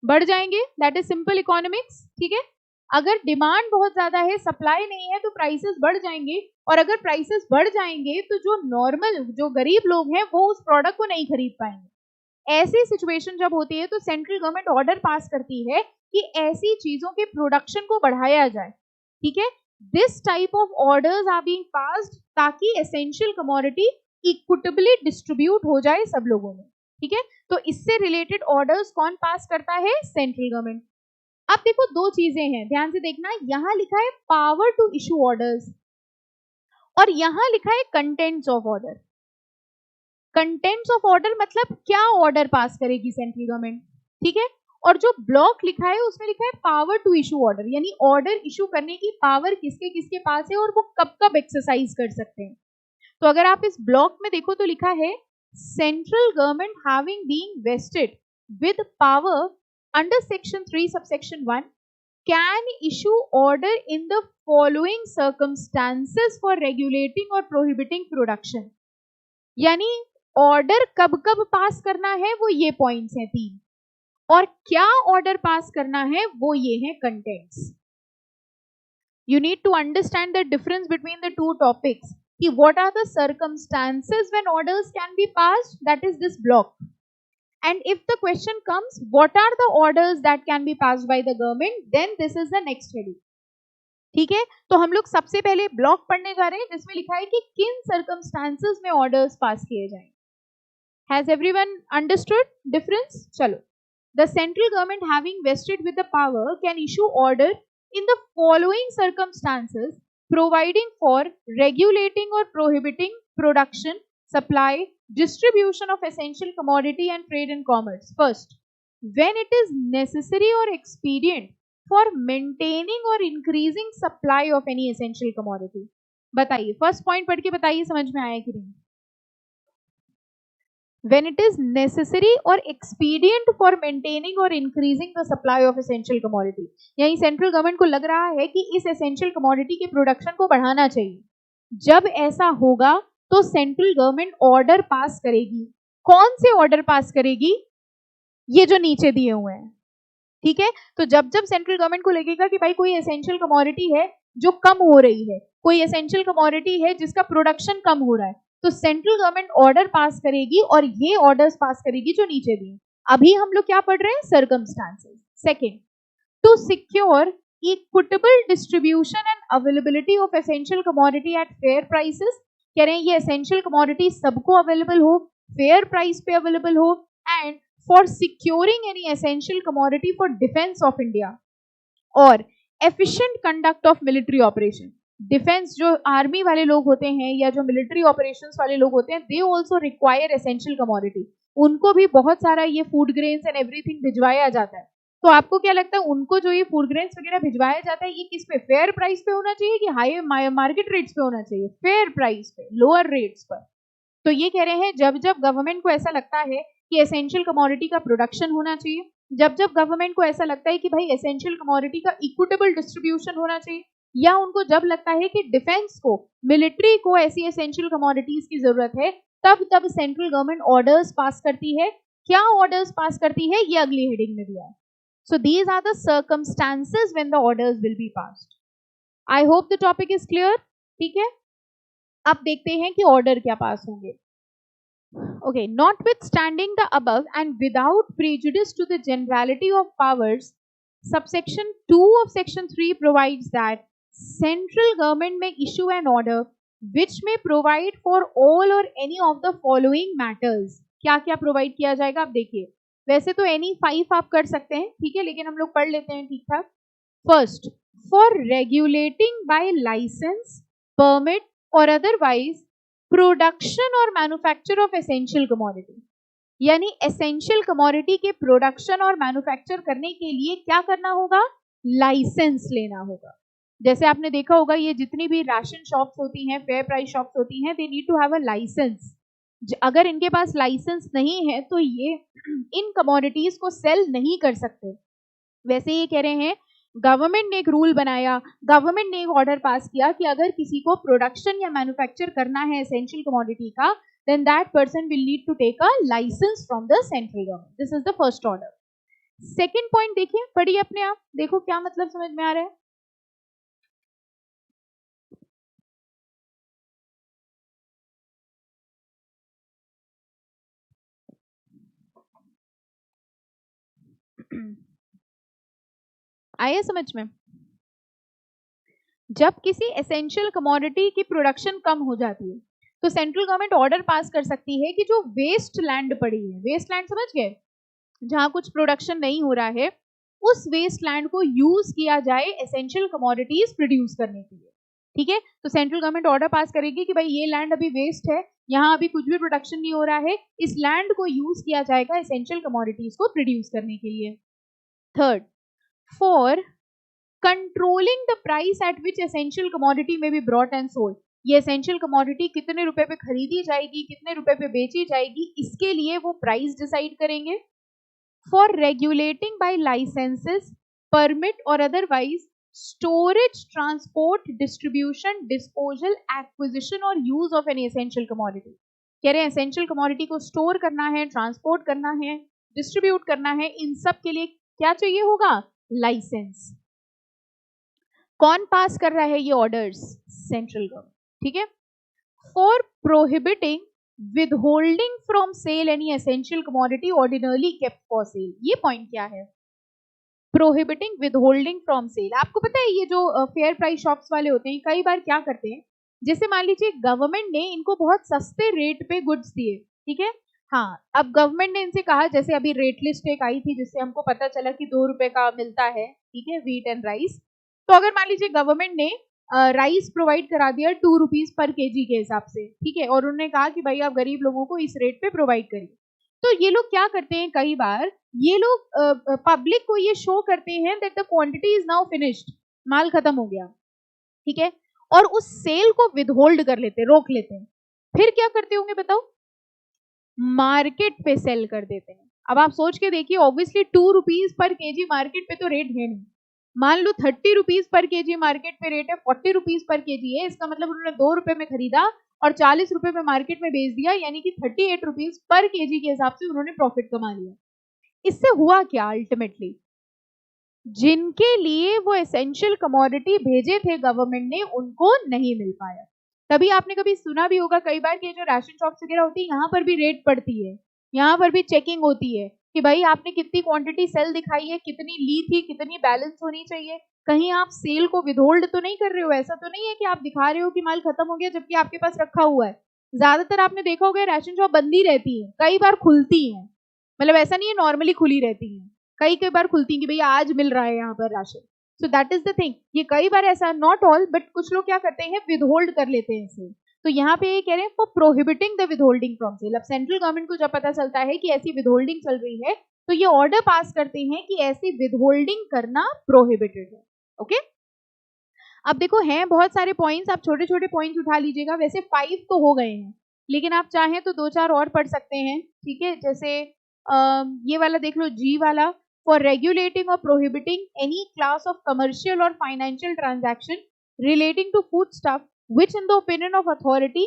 बढ़ जाएंगे। That is simple economics. ठीक है, अगर डिमांड बहुत ज्यादा है, सप्लाई नहीं है, तो प्राइसेस बढ़ जाएंगे। और अगर प्राइसेस बढ़ जाएंगे तो जो नॉर्मल, जो गरीब लोग हैं, वो उस प्रोडक्ट को नहीं खरीद पाएंगे। ऐसी सिचुएशन जब होती है तो सेंट्रल गवर्नमेंट ऑर्डर पास करती है कि ऐसी चीजों के प्रोडक्शन को बढ़ाया जाए। ठीक है, this type of orders are being passed ताकि एसेंशियल कमोडिटी इक्विटेबली डिस्ट्रीब्यूट हो जाए सब लोगों में। ठीक है, तो इससे रिलेटेड ऑर्डर्स कौन पास करता है? Central government. अब देखो दो चीजें हैं, ध्यान से देखना। यहां लिखा है पावर टू इशू ऑर्डर्स और यहां लिखा है contents of order. Contents of order मतलब क्या ऑर्डर पास करेगी सेंट्रल गवर्नमेंट। ठीक है, और जो ब्लॉक लिखा है उसमें लिखा है पावर टू इशू ऑर्डर, यानी ऑर्डर इशू करने की पावर किसके किसके पास है और वो कब कब एक्सरसाइज कर सकते हैं। तो अगर आप इस ब्लॉक में देखो तो लिखा है central government having being wasted with power under section 3 subsection 1 can issue order in the following circumstances for regulating or prohibiting production। यानी ऑर्डर कब कब पास करना है वो ये पॉइंट्स हैं 3, और क्या ऑर्डर पास करना है वो ये हैं contents. You need to understand the difference between the two topics कि what are the circumstances when orders can be passed, that is this block. And if the question comes, what are the orders that can be passed by the government, then this is the next heading। ठीक है, तो हम लोग सबसे पहले ब्लॉक पढ़ने जा रहे हैं जिसमें लिखा है कि किन सर्कमस्टांसेस में ऑर्डर्स पास किए जाएं। Has everyone understood difference? चलो, the central government having vested with the power can issue order in the following circumstances providing for regulating or prohibiting production, supply, distribution of essential commodity and trade and commerce। First, when it is necessary or expedient for maintaining or increasing supply of any essential commodity। बताइए, फर्स्ट पॉइंट पढ़ के बताइए समझ में आया कि नहीं। When it is necessary or expedient for maintaining or increasing the supply of essential commodity, यानी सेंट्रल गवर्नमेंट को लग रहा है कि इस एसेंशियल कमोडिटी के प्रोडक्शन को बढ़ाना चाहिए। जब ऐसा होगा तो सेंट्रल गवर्नमेंट ऑर्डर पास करेगी। कौन से ऑर्डर पास करेगी? ये जो नीचे दिए हुए हैं, ठीक है। तो जब जब सेंट्रल गवर्नमेंट को लगेगा कि भाई कोई एसेंशियल कमोडिटी है जो कम हो रही है, कोई एसेंशियल कमोडिटी है जिसका प्रोडक्शन कम हो रहा है, तो सेंट्रल गवर्नमेंट ऑर्डर पास करेगी और ये ऑर्डर्स पास करेगी जो नीचे दिए। अभी हम लोग क्या पढ़ रहे हैं? Circumstances. Second, to secure equitable distribution and availability of essential commodity at fair prices. कह रहे हैं ये एसेंशियल कमोडिटी सबको अवेलेबल हो, फेयर प्राइस पे अवेलेबल हो, and for securing any essential commodity for defence of India और efficient conduct of military operation. Defence जो आर्मी वाले लोग होते हैं या जो मिलिट्री ऑपरेशंस वाले लोग होते हैं, they also require essential commodity. उनको भी बहुत सारा ये फूड ग्रेन्स एंड एवरीथिंग भिजवाया जाता है। तो आपको क्या लगता है उनको जो ये फूड ग्रेन्स वगैरह भिजवाया जाता है ये किस पे? फेयर प्राइस पे होना चाहिए कि हाई मार्केट रेट्स पे होना चाहिए? फेयर प्राइस पे, लोअर रेट्स पर। तो ये कह रहे हैं जब जब गवर्नमेंट को ऐसा लगता है कि एसेंशियल कमोडिटी का प्रोडक्शन होना चाहिए, जब जब गवर्नमेंट को ऐसा लगता है कि भाई एसेंशियल कमोडिटी का इक्विटेबल डिस्ट्रीब्यूशन होना चाहिए, या उनको जब लगता है कि डिफेंस को, मिलिट्री को ऐसी एसेंशियल कमोडिटीज की जरूरत है, तब तब सेंट्रल गवर्नमेंट ऑर्डर्स पास करती है। क्या ऑर्डर्स पास करती है ये अगली हेडिंग में दिया है। So these are the circumstances when the orders will be passed. I hope the topic is clear. ठीक है, अब देखते हैं कि ऑर्डर क्या पास होंगे। Okay, notwithstanding the above and without prejudice to the generality of powers, subsection 2 of section 3 provides that central government may issue an order which may provide for all or any of the following matters। क्या क्या प्रोवाइड किया जाएगा? आप देखिए, वैसे तो एनी 5 आप कर सकते हैं, ठीक है, लेकिन हम लोग पढ़ लेते हैं ठीक ठाक। First, for regulating by licence, permit और अदरवाइज प्रोडक्शन और मैन्युफैक्चर ऑफ एसेंशियल कमोडिटी। यानी एसेंशियल कमोडिटी के प्रोडक्शन और मैन्युफैक्चर करने के लिए क्या करना होगा? लाइसेंस लेना होगा। जैसे आपने देखा होगा ये जितनी भी राशन शॉप्स होती हैं, फेयर प्राइस शॉप्स होती हैं, they need to have a licence. अगर इनके पास लाइसेंस नहीं है तो ये इन कमोडिटीज को सेल नहीं कर सकते। वैसे ये कह रहे हैं गवर्नमेंट ने एक रूल बनाया, गवर्नमेंट ने एक ऑर्डर पास किया कि अगर किसी को प्रोडक्शन या मैन्युफैक्चर करना है एसेंशियल कमोडिटी का, then that person will need to take a license from the central government. This is the first order. Second point देखिए, पढ़िए अपने आप, देखो क्या मतलब समझ में आ रहा है। आया समझ में? जब किसी एसेंशियल कमोडिटी की प्रोडक्शन कम हो जाती है तो सेंट्रल गवर्नमेंट ऑर्डर पास कर सकती है कि जो वेस्ट लैंड पड़ी है, वेस्ट लैंड समझ गए, जहां कुछ प्रोडक्शन नहीं हो रहा है, उस वेस्ट लैंड को यूज किया जाए एसेंशियल कमोडिटीज प्रोड्यूस करने के लिए। ठीक है, तो सेंट्रल गवर्नमेंट ऑर्डर पास करेगी कि भाई ये लैंड अभी वेस्ट है, यहाँ अभी कुछ भी प्रोडक्शन नहीं हो रहा है, इस लैंड को यूज किया जाएगा एसेंशियल कमोडिटीज को प्रोड्यूस करने के लिए। Third, for controlling the price at which essential commodity में बी ब्रॉट एंड सोल्ड, ये एसेंशियल कमोडिटी कितने रुपए पे खरीदी जाएगी, कितने रुपए पे बेची जाएगी, इसके लिए वो प्राइस डिसाइड करेंगे। For regulating by licences, permit और otherwise storage, transport, distribution, disposal, acquisition और use of any essential commodity, कह रहे हैं एसेंशियल कमोडिटी को स्टोर करना है, ट्रांसपोर्ट करना है, डिस्ट्रीब्यूट करना है, इन सब के लिए क्या चाहिए होगा, लाइसेंस। कौन पास कर रहा है ये ऑर्डर्स, सेंट्रल गवर्नमेंट, ठीक है। For prohibiting withholding from sale any essential commodity ordinarily kept for sale, ये पॉइंट क्या है, प्रोहिबिटिंग विदहोल्डिंग फ्रॉम सेल। आपको पता है ये जो फेयर प्राइस शॉप्स वाले होते हैं कई बार क्या करते हैं, जैसे मान लीजिए गवर्नमेंट ने इनको बहुत सस्ते रेट पे गुड्स दिए, ठीक है, हाँ, अब गवर्नमेंट ने इनसे कहा, जैसे अभी रेट लिस्ट एक आई थी जिससे हमको पता चला कि 2 रुपए का मिलता है, ठीक है, व्हीट एंड राइस। तो अगर मान लीजिए गवर्नमेंट ने राइस प्रोवाइड करा दिया 2 रुपीज पर केजी के हिसाब से, ठीक है, और उन्होंने कहा कि भाई आप गरीब लोगों को इस रेट पे प्रोवाइड करिए, तो ये लोग क्या करते हैं, कई बार ये लोग पब्लिक को ये शो करते हैं that the quantity is now finished, माल खत्म हो गया, ठीक है, और उस सेल को विदहोल्ड कर लेते, रोक लेते हैं, फिर क्या करते होंगे बताओ, मार्केट पे सेल कर देते हैं। अब आप सोच के देखिए, obviously 2 rupees per KG market पे तो रेट है नहीं, मान लो 30 रुपीज पर केजी मार्केट पे रेट है, 40 रुपीज पर केजी है, इसका मतलब उन्होंने 2 रुपए में खरीदा और 40 रुपए में मार्केट में बेच दिया, यानी कि 38 रुपीज पर केजी के हिसाब से उन्होंने प्रॉफिट कमा लिया। इससे हुआ क्या, अल्टीमेटली जिनके लिए वो एसेंशियल कमोडिटी भेजे थे गवर्नमेंट ने, उनको नहीं मिल पाया। तभी आपने कभी सुना भी होगा कई बार कि जो राशन शॉप्स वगैरह होती है यहाँ पर भी रेट पड़ती है, यहाँ पर भी चेकिंग होती है कि भाई आपने कितनी क्वांटिटी सेल दिखाई है, कितनी ली थी, कितनी बैलेंस होनी चाहिए, कहीं आप सेल को विदहोल्ड तो नहीं कर रहे हो, ऐसा तो नहीं है कि आप दिखा रहे हो कि माल खत्म हो गया जबकि आपके पास रखा हुआ है। ज्यादातर आपने देखा होगा राशन शॉप बंदी रहती है, कई बार खुलती है, मतलब ऐसा नहीं है नॉर्मली खुली रहती है, कई बार खुलती है कि भैया आज मिल रहा है यहाँ पर ration. So that is the thing, ये कई बार ऐसा, नॉट ऑल बट कुछ लोग क्या करते हैं, विदहोल्ड कर लेते हैं इसे। तो यहाँ पे ये कह रहे हैं for prohibiting the withholding from sale. अब सेंट्रल गवर्नमेंट को जब पता चलता है कि ऐसी विदहोल्डिंग चल रही है तो ये ऑर्डर पास करते हैं कि ऐसी विदहोल्डिंग करना प्रोहिबिटेड है। ओके, अब देखो हैं बहुत सारे पॉइंट्स, आप छोटे छोटे पॉइंट्स उठा लीजिएगा, वैसे 5 तो हो गए हैं लेकिन आप चाहें तो 2-4 और पढ़ सकते हैं, ठीक है, जैसे ये वाला देख लो, जी वाला, फॉर रेगुलेटिंग और prohibiting any class of commercial और financial transaction relating to food stuff which in the opinion of authority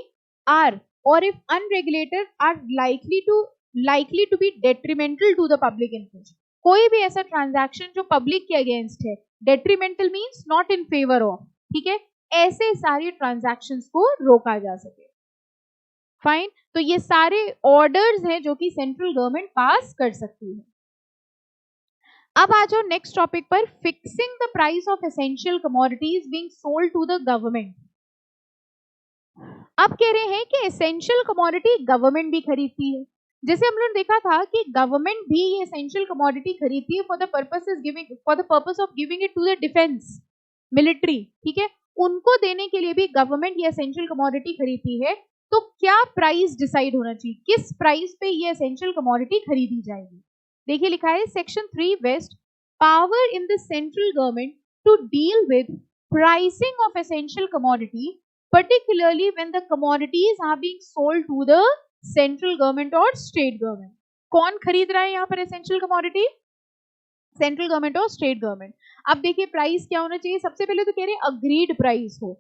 are or if unregulated are likely to be detrimental to the public interest। कोई भी ऐसा ट्रांजैक्शन जो पब्लिक के अगेंस्ट है, detrimental means not in favor of, ठीक है, ऐसे सारे ट्रांजैक्शंस को रोका जा सके। फाइन, तो ये सारे ऑर्डर्स हैं जो कि सेंट्रल गवर्नमेंट पास कर सकती है। अब आ जाओ नेक्स्ट टॉपिक पर, fixing the price of essential commodities being sold to the government. अब कह रहे हैं कि एसेंशियल कमोडिटी गवर्नमेंट भी खरीदती है, जैसे हम लोगों ने देखा था कि गवर्नमेंट भी ये एसेंशियल कमोडिटी खरीदती है for the purpose of giving it to the defence military, ठीक है, उनको देने के लिए भी गवर्नमेंट ये एसेंशियल कमोडिटी खरीदती है। तो क्या प्राइस डिसाइड होना चाहिए, किस प्राइस पे ये एसेंशियल कमोडिटी खरीदी जाएगी। देखिए लिखा है section 3 vest, power in the central government to deal with pricing of essential commodity particularly when the commodities are being sold to the central government or state government। कौन खरीद रहा है यहाँ पर एसेंशियल कमोडिटी, सेंट्रल गवर्नमेंट और स्टेट गवर्नमेंट। अब देखिए प्राइस क्या होना चाहिए, सबसे पहले तो कह रहे हैं अग्रीड प्राइस हो।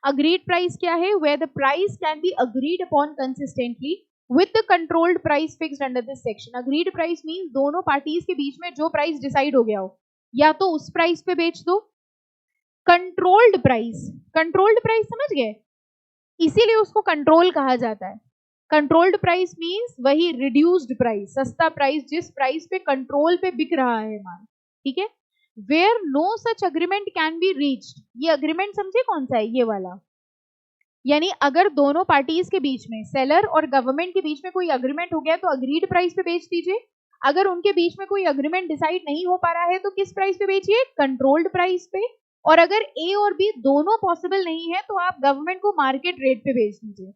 अग्रीड प्राइस क्या है, where the price can be agreed upon consistently with the controlled price fixed under this section। Agreed price means दोनों पार्टीज के बीच में जो प्राइस डिसाइड हो गया हो, या तो उस प्राइस पे बेच दो। कंट्रोल्ड प्राइस, कंट्रोल्ड प्राइस समझ गए, इसीलिए उसको कंट्रोल कहा जाता है। कंट्रोल्ड प्राइस मींस वही रिड्यूस्ड प्राइस, सस्ता प्राइस, जिस प्राइस पे कंट्रोल पे बिक रहा है माल, ठीक है। Where no such agreement can be reached, ये अग्रीमेंट समझे कौन सा है, ये वाला, यानी अगर दोनों पार्टीज के बीच में, सेलर और गवर्नमेंट के बीच में कोई अग्रीमेंट हो गया तो अग्रीड प्राइस पे बेच दीजिए। अगर उनके बीच में कोई अग्रीमेंट डिसाइड नहीं हो पा रहा है तो किस प्राइस पे बेचिए, कंट्रोल्ड प्राइस पे। और अगर ए और बी दोनों पॉसिबल नहीं है तो आप गवर्नमेंट को मार्केट रेट पे बेच दीजिए।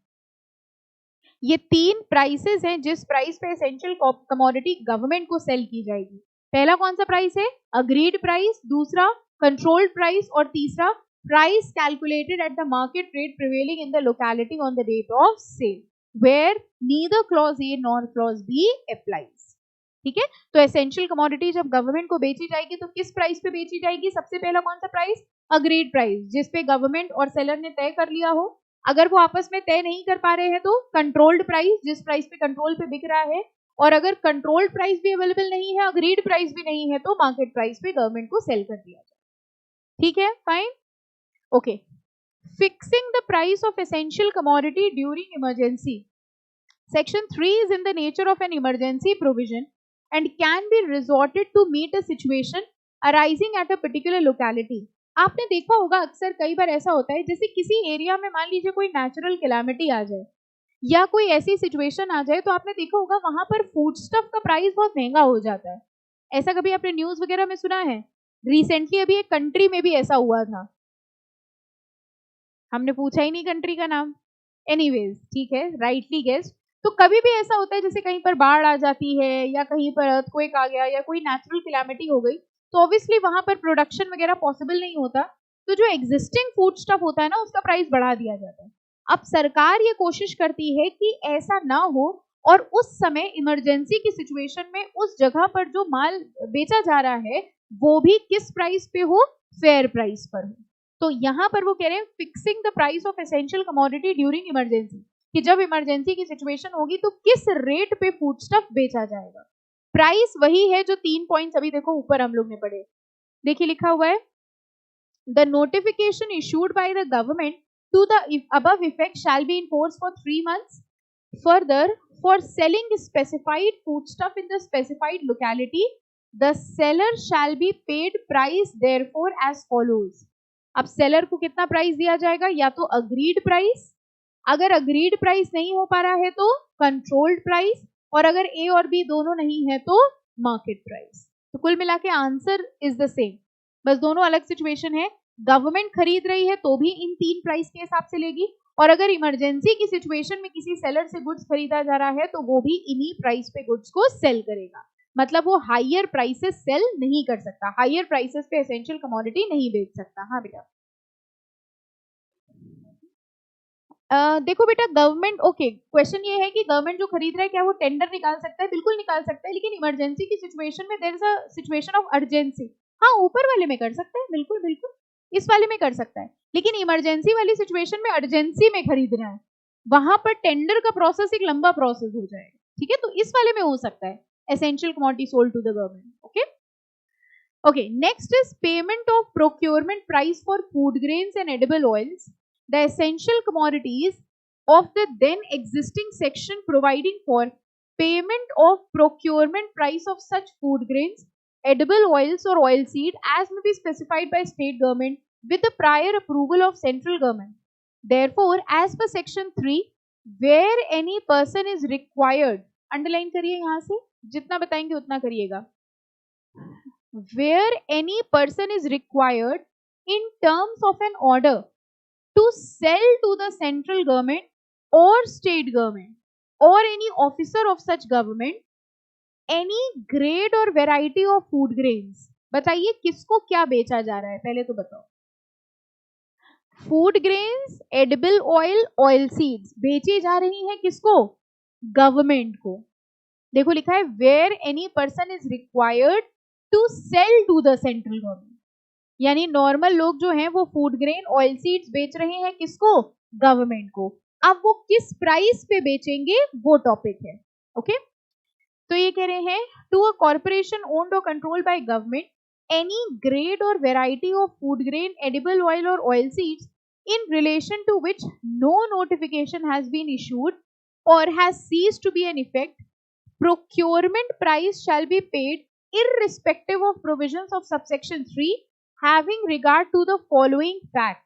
ये 3 प्राइसेस हैं जिस प्राइस पे एसेंशियल कमोडिटी गवर्नमेंट को सेल की जाएगी। पहला कौन सा प्राइस है? अग्रीड प्राइस, दूसरा कंट्रोल्ड प्राइस और तीसरा price calculated at the market rate prevailing in the locality on the date of sale where neither clause A nor clause B applies. ठीक है, तो एसेंशियल कमोडिटी जब गवर्नमेंट को बेची जाएगी तो किस प्राइस पे बेची जाएगी? सबसे पहला कौन सा प्राइस? अग्रीड प्राइस, जिसपे गवर्नमेंट और सेलर ने तय कर लिया हो। अगर वो आपस में तय नहीं कर पा रहे हैं तो कंट्रोल्ड प्राइस, जिस प्राइस पे कंट्रोल पे बिक रहा है, और अगर कंट्रोल्ड प्राइस भी अवेलेबल नहीं है, अग्रीड प्राइस भी नहीं है, तो मार्केट प्राइस पे गवर्नमेंट को सेल कर दिया जाए। ठीक है, fine, okay. Fixing the price of essential commodity during emergency. Section 3 is in the nature of an emergency provision and can be resorted to meet a situation arising at a particular locality. आपने देखा होगा अक्सर कई बार ऐसा होता है, जैसे किसी एरिया में मान लीजिए कोई नेचुरल कैलामिटी आ जाए या कोई ऐसी सिचुएशन आ जाए, तो आपने देखा होगा वहां पर फूड स्टफ का प्राइस बहुत महंगा हो जाता है। ऐसा कभी आपने न्यूज वगैरह में सुना है? रिसेंटली अभी एक कंट्री में भी ऐसा हुआ था, हमने पूछा ही नहीं कंट्री का नाम, एनीवेज ठीक है, राइटली गेस्ड। तो कभी भी ऐसा होता है जैसे कहीं पर बाढ़ आ जाती है या कहीं पर अर्थक्वेक आ गया या कोई नेचुरल कैलामिटी हो गई, तो ऑब्वियसली वहां पर प्रोडक्शन वगैरह पॉसिबल नहीं होता, तो जो एग्जिस्टिंग फूड स्टफ होता है ना, उसका प्राइस बढ़ा दिया जाता है। अब सरकार ये कोशिश करती है कि ऐसा ना हो और उस समय इमरजेंसी की सिचुएशन में उस जगह पर जो माल बेचा जा रहा है वो भी किस प्राइस पे हो? फेयर प्राइस पर हो। तो यहाँ पर वो कह रहे हैं fixing the price of essential commodity during emergency, कि जब इमरजेंसी की सिचुएशन होगी तो किस रेट पे फूड स्टफ बेचा जाएगा। प्राइस वही है जो 3 पॉइंट्स अभी देखो ऊपर हम लोग ने पढ़े, देखिए लिखा हुआ है, the notification issued by the government to the above effect shall be in force for 3 months. Further, for selling specified foodstuff in the specified locality, the seller shall be paid price therefore as follows. अब सेलर को कितना प्राइस दिया जाएगा? या तो अग्रीड प्राइस, अगर अग्रीड प्राइस नहीं हो पा रहा है तो कंट्रोल्ड प्राइस, और अगर ए और बी दोनों नहीं है तो मार्केट प्राइस। तो कुल मिला के आंसर इज द सेम, बस दोनों अलग सिचुएशन है। गवर्नमेंट खरीद रही है तो भी इन 3 प्राइस के हिसाब से लेगी, और अगर इमरजेंसी की सिचुएशन में किसी सेलर से गुड्स खरीदा जा रहा है तो वो भी इन्हीं प्राइस पे गुड्स को सेल करेगा। मतलब वो हायर प्राइसेस सेल नहीं कर सकता, हायर प्राइसेस पे एसेंशियल कमोडिटी नहीं बेच सकता। हाँ बेटा, देखो बेटा गवर्नमेंट, ओके, क्वेश्चन ये है कि गवर्नमेंट जो खरीद रहा है क्या वो टेंडर निकाल सकता है? बिल्कुल निकाल सकता है, लेकिन इमरजेंसी की सिचुएशन में there is a situation of urgency. हाँ, ऊपर वाले में कर सकता है, बिल्कुल बिल्कुल इस वाले में कर सकता है, लेकिन इमरजेंसी वाली सिचुएशन में अर्जेंसी में खरीदना है, वहां पर टेंडर का प्रोसेस एक लंबा प्रोसेस हो जाएगा। ठीक है, तो इस वाले में हो सकता है essential commodity sold to the government. Okay okay, next is payment of procurement price for food grains and edible oils, the essential commodities of the then existing section providing for payment of procurement price of such food grains, edible oils or oil seed as may be specified by state government with the prior approval of central government. Therefore, as per section 3, where any person is required, underline करिए यहाँ से, जितना बताएंगे उतना करिएगा, where any person is required in terms of an order to sell to the central government or state government or any officer of such government any grade or variety of food grains। बताइए किसको क्या बेचा जा रहा है, पहले तो बताओ। Food grains, edible oil, oil seeds बेची जा रही हैं किसको? गवर्नमेंट को। देखो लिखा है where any person is required to sell to the central government, यानी नॉर्मल लोग जो हैं वो फूड ग्रेन, ऑयल सीड्स बेच रहे हैं किसको? गवर्नमेंट को। अब वो किस प्राइस पे बेचेंगे वो टॉपिक है। ओके, तो ये कह रहे हैं टू अ कॉर्पोरेशन ओन्ड और controlled by government any grade और variety of food grain, edible oil और oil seeds in relation to which no notification has been issued or has ceased to be in effect, procurement price shall be paid irrespective of provisions of subsection 3 having regard to the following fact।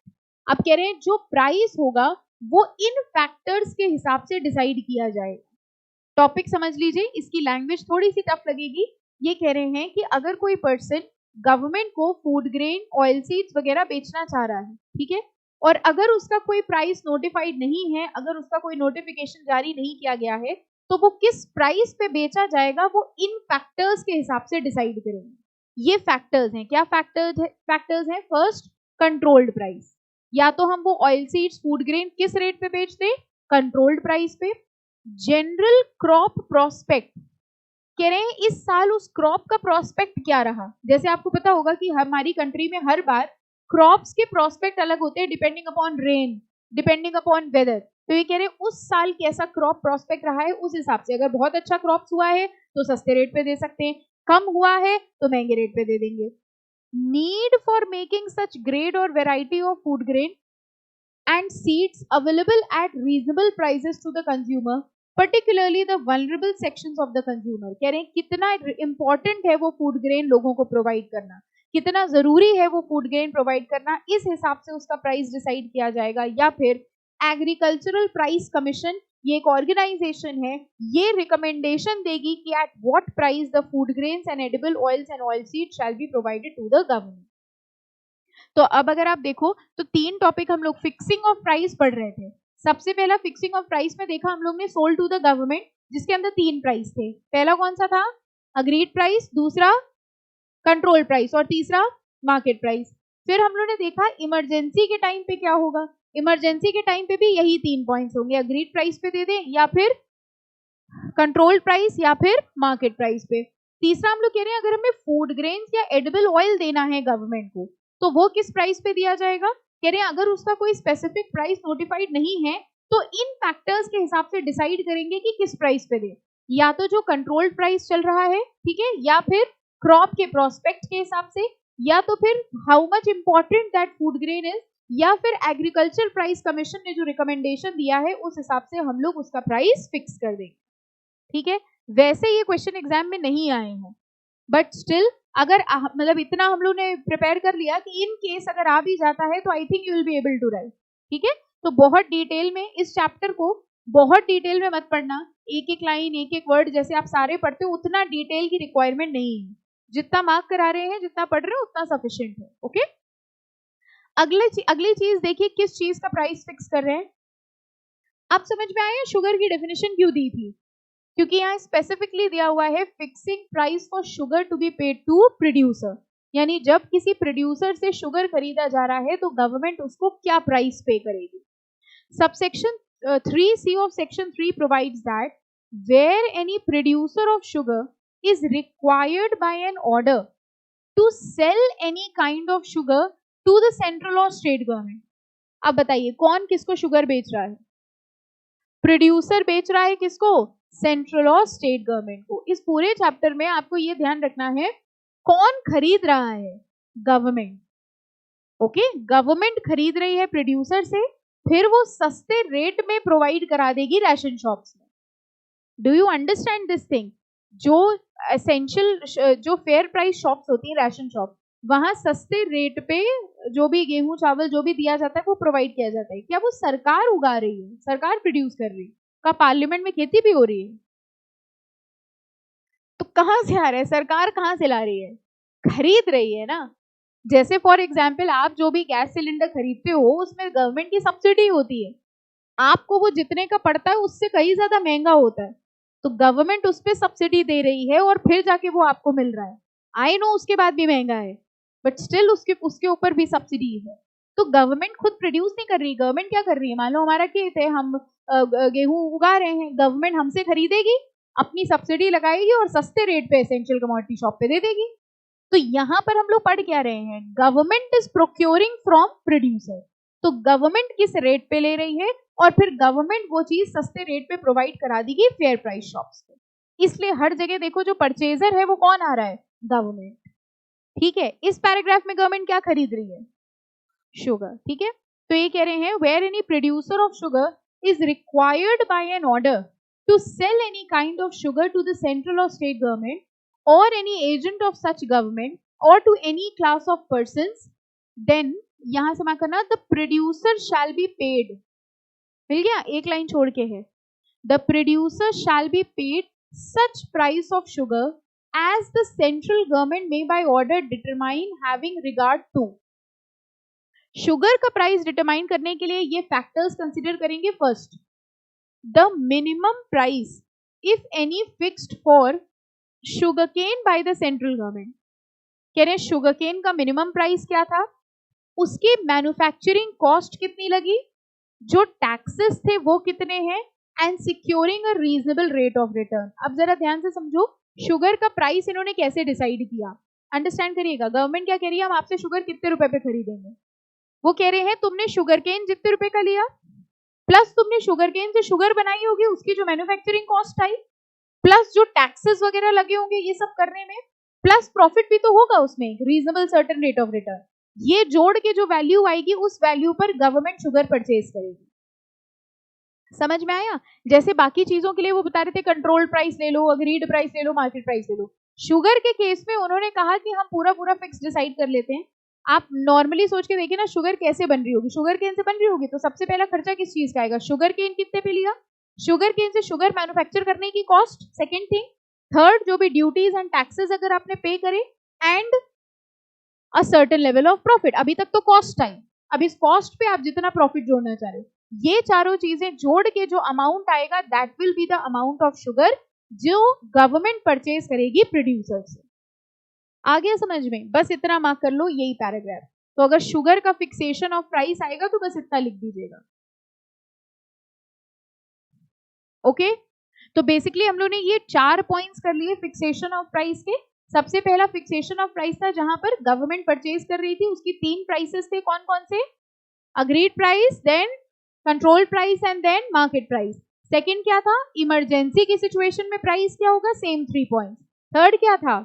अब कह रहे हैं जो प्राइस होगा वो इन फैक्टर्स के हिसाब से डिसाइड किया जाएगा। टॉपिक समझ लीजिए, इसकी लैंग्वेज थोड़ी सी टफ लगेगी। ये कह रहे हैं कि अगर कोई पर्सन गवर्नमेंट को फूड ग्रेन, ऑयल सीड्स वगैरह बेचना चाह रहा है, ठीक है, और अगर उसका कोई प्राइस नोटिफाइड नहीं है, अगर उसका कोई नोटिफिकेशन जारी नहीं किया गया है, तो वो किस प्राइस पे बेचा जाएगा वो इन फैक्टर्स के हिसाब से डिसाइड करेंगे। ये फैक्टर्स हैं, क्या फैक्टर्स हैं? फर्स्ट, कंट्रोल्ड प्राइस, या तो हम वो ऑयल सीड्स फूड ग्रेन किस रेट पे बेचते हैं? कंट्रोल्ड प्राइस पे। जनरल क्रॉप प्रोस्पेक्ट, कह रहे हैं इस साल उस क्रॉप का प्रोस्पेक्ट क्या रहा। जैसे आपको पता होगा कि हमारी कंट्री में हर बार क्रॉप्स के प्रोस्पेक्ट अलग होते हैं depending upon rain, depending upon weather. तो ये कह रहे हैं उस साल कैसा क्रॉप प्रोस्पेक्ट रहा है, उस हिसाब से अगर बहुत अच्छा क्रॉप हुआ है तो सस्ते रेट पे दे सकते हैं, कम हुआ है तो महंगे रेट पे दे देंगे। Need for making such grade और variety of food grain and seeds available at reasonable prices to the consumer, particularly the vulnerable sections of the consumer. कह रहे हैं कितना इंपॉर्टेंट है वो फूड ग्रेन लोगों को प्रोवाइड करना, कितना जरूरी है वो फूड ग्रेन प्रोवाइड करना, इस हिसाब से उसका प्राइस डिसाइड किया जाएगा। या फिर एग्रीकल्चरल प्राइस कमीशन, ये एक ऑर्गेनाइजेशन है, ये रिकमेंडेशन देगी कि at what price the food grains and edible oils and oil seed shall be provided to the government. तो अब अगर आप देखो तो तीन टॉपिक हम लोग फिक्सिंग ऑफ प्राइस पढ़ रहे थे। सबसे पहला फिक्सिंग ऑफ प्राइस में देखा हम लोग ने सोल्ड टू द गवर्नमेंट, जिसके अंदर तीन प्राइस थे। पहला कौन सा था? अग्रीड प्राइस, दूसरा कंट्रोल प्राइस और तीसरा मार्केट प्राइस। फिर हम लोग ने देखा इमरजेंसी के टाइम पे क्या होगा। इमरजेंसी के टाइम पे भी यही तीन पॉइंट्स होंगे, अग्रीड प्राइस पे दे दें या फिर कंट्रोल प्राइस या फिर मार्केट प्राइस पे। तीसरा हम लोग कह रहे हैं अगर हमें फूड ग्रेन्स या एडिबल ऑयल देना है गवर्नमेंट को तो वो किस प्राइस पे दिया जाएगा। कह रहे हैं अगर उसका कोई स्पेसिफिक प्राइस नोटिफाइड नहीं है तो इन फैक्टर्स के हिसाब से डिसाइड करेंगे कि किस प्राइस पे दे, या तो जो कंट्रोल्ड प्राइस चल रहा है, ठीक है, या फिर क्रॉप के प्रोस्पेक्ट के हिसाब से, या तो फिर how much important that food grain is, या फिर एग्रीकल्चर प्राइस कमीशन ने जो रिकमेंडेशन दिया है उस हिसाब से हम लोग उसका प्राइस फिक्स कर देंगे। ठीक है, वैसे ये क्वेश्चन एग्जाम में नहीं आए हैं, बट स्टिल अगर मतलब इतना हम लोग ने प्रिपेयर कर लिया कि इन केस अगर आ भी जाता है तो I think you will be able to write. ठीक है, तो बहुत डिटेल में इस चैप्टर को बहुत डिटेल में मत पढ़ना, एक एक लाइन एक एक वर्ड जैसे आप सारे पढ़ते हो उतना डिटेल की रिक्वायरमेंट नहीं है। जितना मार्क करा रहे हैं, जितना पढ़ रहे हो उतना सफिशिएंट है। ओके, अगली चीज देखिए, किस चीज का प्राइस फिक्स कर रहे हैं। आप समझ में आया शुगर की डेफिनेशन क्यों दी थी? क्योंकि यहाँ स्पेसिफिकली दिया हुआ है fixing price for sugar to be paid to producer, यानी जब किसी प्रोड्यूसर से शुगर खरीदा जा रहा है तो गवर्नमेंट उसको क्या प्राइस पे करेगी। Subsection 3C of section 3 provides that where any producer of sugar is required by an order to sell any kind of sugar to the central or state government। अब बताइए कौन किसको शुगर बेच रहा है? प्रोड्यूसर बेच रहा है किसको? सेंट्रल और स्टेट गवर्नमेंट को। इस पूरे चैप्टर में आपको ये ध्यान रखना है कौन खरीद रहा है? गवर्नमेंट। ओके, गवर्नमेंट खरीद रही है प्रोड्यूसर से, फिर वो सस्ते रेट में प्रोवाइड करा देगी राशन शॉप्स में। Do you understand this thing? जो एसेंशियल जो फेयर प्राइस शॉप्स होती है राशन शॉप, वहां सस्ते रेट पे जो भी गेहूं चावल जो भी दिया जाता है वो प्रोवाइड किया जाता है। क्या वो सरकार उगा रही है? सरकार प्रोड्यूस कर रही है? का पार्लियामेंट में खेती भी हो रही है? तो कहां से आ रहा है? सरकार कहां से ला रही है? खरीद रही है ना। जैसे फॉर एग्जाम्पल आप जो भी गैस सिलेंडर खरीदते हो उसमें गवर्नमेंट की सब्सिडी होती है, आपको वो जितने का पड़ता है उससे कहीं ज्यादा महंगा होता है, तो गवर्नमेंट उस पर सब्सिडी दे रही है और फिर जाके वो आपको मिल रहा है। आई नो उसके बाद भी महंगा है, बट स्टिल उसके ऊपर भी सब्सिडी है। तो गवर्नमेंट खुद प्रोड्यूस नहीं कर रही, गवर्नमेंट क्या कर रही है? मान लो हमारा खेत है, हम गेहूं उगा रहे हैं, गवर्नमेंट हमसे खरीदेगी, अपनी सब्सिडी लगाएगी और सस्ते रेट पे एसेंशियल कमोडिटी शॉप पे दे देगी। तो यहाँ पर हम लोग पढ़ क्या रहे हैं? Government is procuring from producer. तो गवर्नमेंट किस रेट पे ले रही है और फिर गवर्नमेंट वो चीज सस्ते रेट पे प्रोवाइड करा देगी फेयर प्राइस शॉप्स पे। इसलिए हर जगह देखो जो परचेजर है वो कौन आ रहा है? गवर्नमेंट। ठीक है, इस पैराग्राफ में गवर्नमेंट क्या खरीद रही है? शुगर। ठीक है, तो ये कह रहे हैं where any producer of sugar is required by an order to sell any kind of sugar to the central और state government or any agent of such government or to any class of persons, then यहां से मैं करना the producer shall be paid। मिल गया? एक लाइन छोड़ के है the producer shall be paid such price of sugar as the central government may by order determine having regard to। Sugar का प्राइस डिटरमाइन करने के लिए ये फैक्टर्स कंसिडर करेंगे। First, the minimum price if any fixed for sugarcane by the central government. कह रहे हैं शुगरकेन का मिनिमम प्राइस क्या था, उसकी मैन्युफैक्चरिंग कॉस्ट कितनी लगी, जो टैक्सेस थे वो कितने हैं, and securing a reasonable rate of return. अब जरा ध्यान से समझो, शुगर का प्राइस इन्होंने कैसे डिसाइड किया, अंडरस्टैंड करिएगा। गवर्नमेंट क्या कह रही है, हम आपसे शुगर कितने रुपए पे खरीदेंगे, वो कह रहे हैं तुमने शुगर केन जितने रुपए का लिया, प्लस तुमने शुगर केन से शुगर बनाई होगी, उसकी जो मैन्युफैक्चरिंग कॉस्ट आई, प्लस जो टैक्सेस वगैरह लगे होंगे ये सब करने में, प्लस प्रॉफिट भी तो होगा उसमें, reasonable certain rate of return, ये जोड़ के जो वैल्यू आएगी उस वैल्यू पर गवर्नमेंट शुगर परचेज करेगी। समझ में आया? जैसे बाकी चीजों के लिए वो बता रहे थे कंट्रोल प्राइस ले लो, अग्रीड प्राइस ले लो, मार्केट प्राइस ले लो, शुगर के केस में उन्होंने कहा कि हम पूरा पूरा फिक्स डिसाइड कर लेते हैं। आप नॉर्मली सोच के देखिए ना, शुगर कैसे बन रही होगी, शुगर केन से बन रही होगी, तो सबसे पहला खर्चा किस चीज का आएगा, शुगर केन कितने पे लिया, शुगर केन से शुगर मैन्युफैक्चर करने की कॉस्ट, सेकेंड थिंग, थर्ड जो भी ड्यूटीज एंड टैक्सेस अगर आपने पे करे, and a certain level of profit. अभी तक तो कॉस्ट आई, अब इस कॉस्ट पे आप जितना प्रॉफिट जोड़ना चाह रहे हो, ये चारों चीजें जोड़ के जो अमाउंट आएगा that will be the amount of sugar जो गवर्नमेंट परचेज करेगी प्रोड्यूसर से। आ गया समझ में? बस इतना मार्क कर लो, यही पैराग्राफ। तो अगर शुगर का फिक्सेशन ऑफ प्राइस आएगा तो बस इतना लिख दीजिएगा। ओके, तो बेसिकली हम लोग ने ये 4 पॉइंट्स कर लिए फिक्सेशन ऑफ प्राइस के। सबसे पहला फिक्सेशन ऑफ प्राइस था जहां पर गवर्नमेंट परचेज कर रही थी, उसकी 3 प्राइसेस थे, कौन कौन से, agreed price, then control price and then market price. Second क्या था, इमरजेंसी की सिचुएशन में प्राइस क्या होगा, सेम 3 पॉइंट्स। थर्ड क्या था,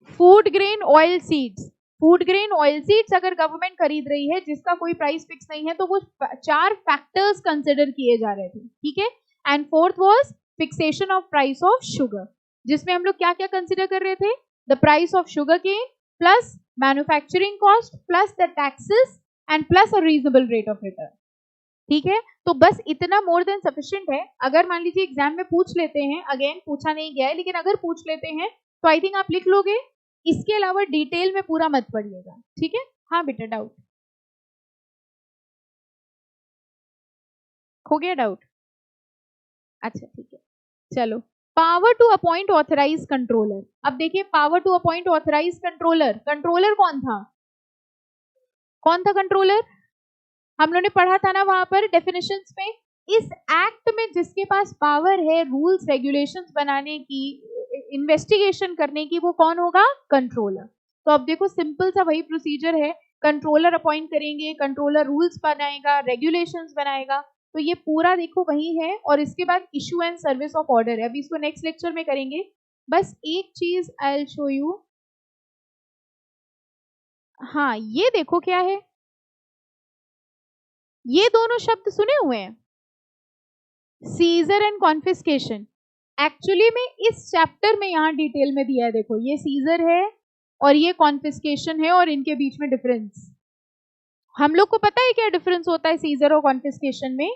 food grain oil seeds, food grain oil seeds अगर गवर्नमेंट खरीद रही है जिसका कोई प्राइस फिक्स नहीं है तो वो 4 फैक्टर्स कंसिडर किए जा रहे थे, ठीक है। And fourth was fixation of price of sugar, जिसमें हम लोग क्या क्या कंसिडर कर रहे थे, the price of sugar cane plus manufacturing cost plus the taxes and plus a reasonable rate of return, ठीक है। तो बस इतना मोर देन सफिशिएंट है। अगर मान लीजिए एग्जाम में पूछ लेते हैं, अगेन पूछा नहीं गया है लेकिन अगर पूछ लेते हैं तो आई थिंक आप लिख लोगे, इसके अलावा डिटेल में पूरा मत पढ़िएगा, ठीक है। हाँ बेटा, डाउट हो गया, डाउट, अच्छा ठीक है, चलो। Power to appoint authorise controller. अब देखिए, power to appoint authorise controller, controller कौन था, कौन था कंट्रोलर, हम लोगों ने पढ़ा था ना वहां पर डेफिनेशंस में, इस एक्ट में जिसके पास पावर है रूल्स रेगुलेशंस बनाने की, इन्वेस्टिगेशन करने की, वो कौन होगा, कंट्रोलर। तो अब देखो सिंपल सा वही प्रोसीजर है, कंट्रोलर अपॉइंट करेंगे, कंट्रोलर रूल्स बनाएगा, रेगुलेशंस बनाएगा, तो ये पूरा देखो वही है। और इसके बाद issue and service of order है, अभी इसको नेक्स्ट लेक्चर में करेंगे। बस एक चीज आई विल शो यू, हाँ ये देखो क्या है, ये दोनों शब्द सुने हुए हैं, सीजर एंड कॉन्फिस्केशन। एक्चुअली में इस चैप्टर में यहां डिटेल में दिया है, देखो ये सीजर है और ये कॉन्फिस्केशन है, और इनके बीच में डिफरेंस, हम लोग को पता है क्या डिफरेंस होता है सीजर और कॉन्फिस्केशन में।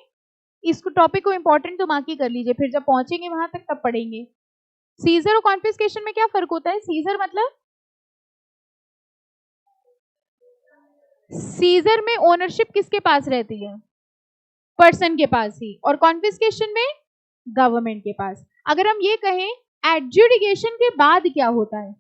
इसको टॉपिक को इंपॉर्टेंट तो मार्क ही कर लीजिए, फिर जब पहुंचेंगे वहां तक तब पढ़ेंगे। सीजर और कॉन्फिस्केशन में क्या फर्क होता है, सीजर मतलब, सीजर में ओनरशिप किसके पास रहती है, पर्सन के पास ही, और कॉन्फिस्केशन में गवर्नमेंट के पास। अगर हम ये कहें एडजुडिकेशन के बाद क्या होता है,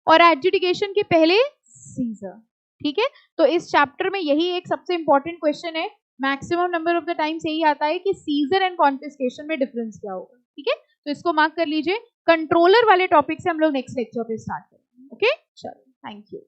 और एडजुडिकेशन के पहले सीजर, ठीक है। तो इस चैप्टर में यही एक सबसे इंपॉर्टेंट क्वेश्चन है, maximum number of the times यही आता है कि सीजर एंड कॉन्फिस्केशन में डिफरेंस क्या होगा, ठीक है। तो इसको मार्क कर लीजिए, कंट्रोलर वाले टॉपिक से हम लोग नेक्स्ट लेक्चर पे स्टार्ट करेंगे। ओके, चलो, थैंक यू।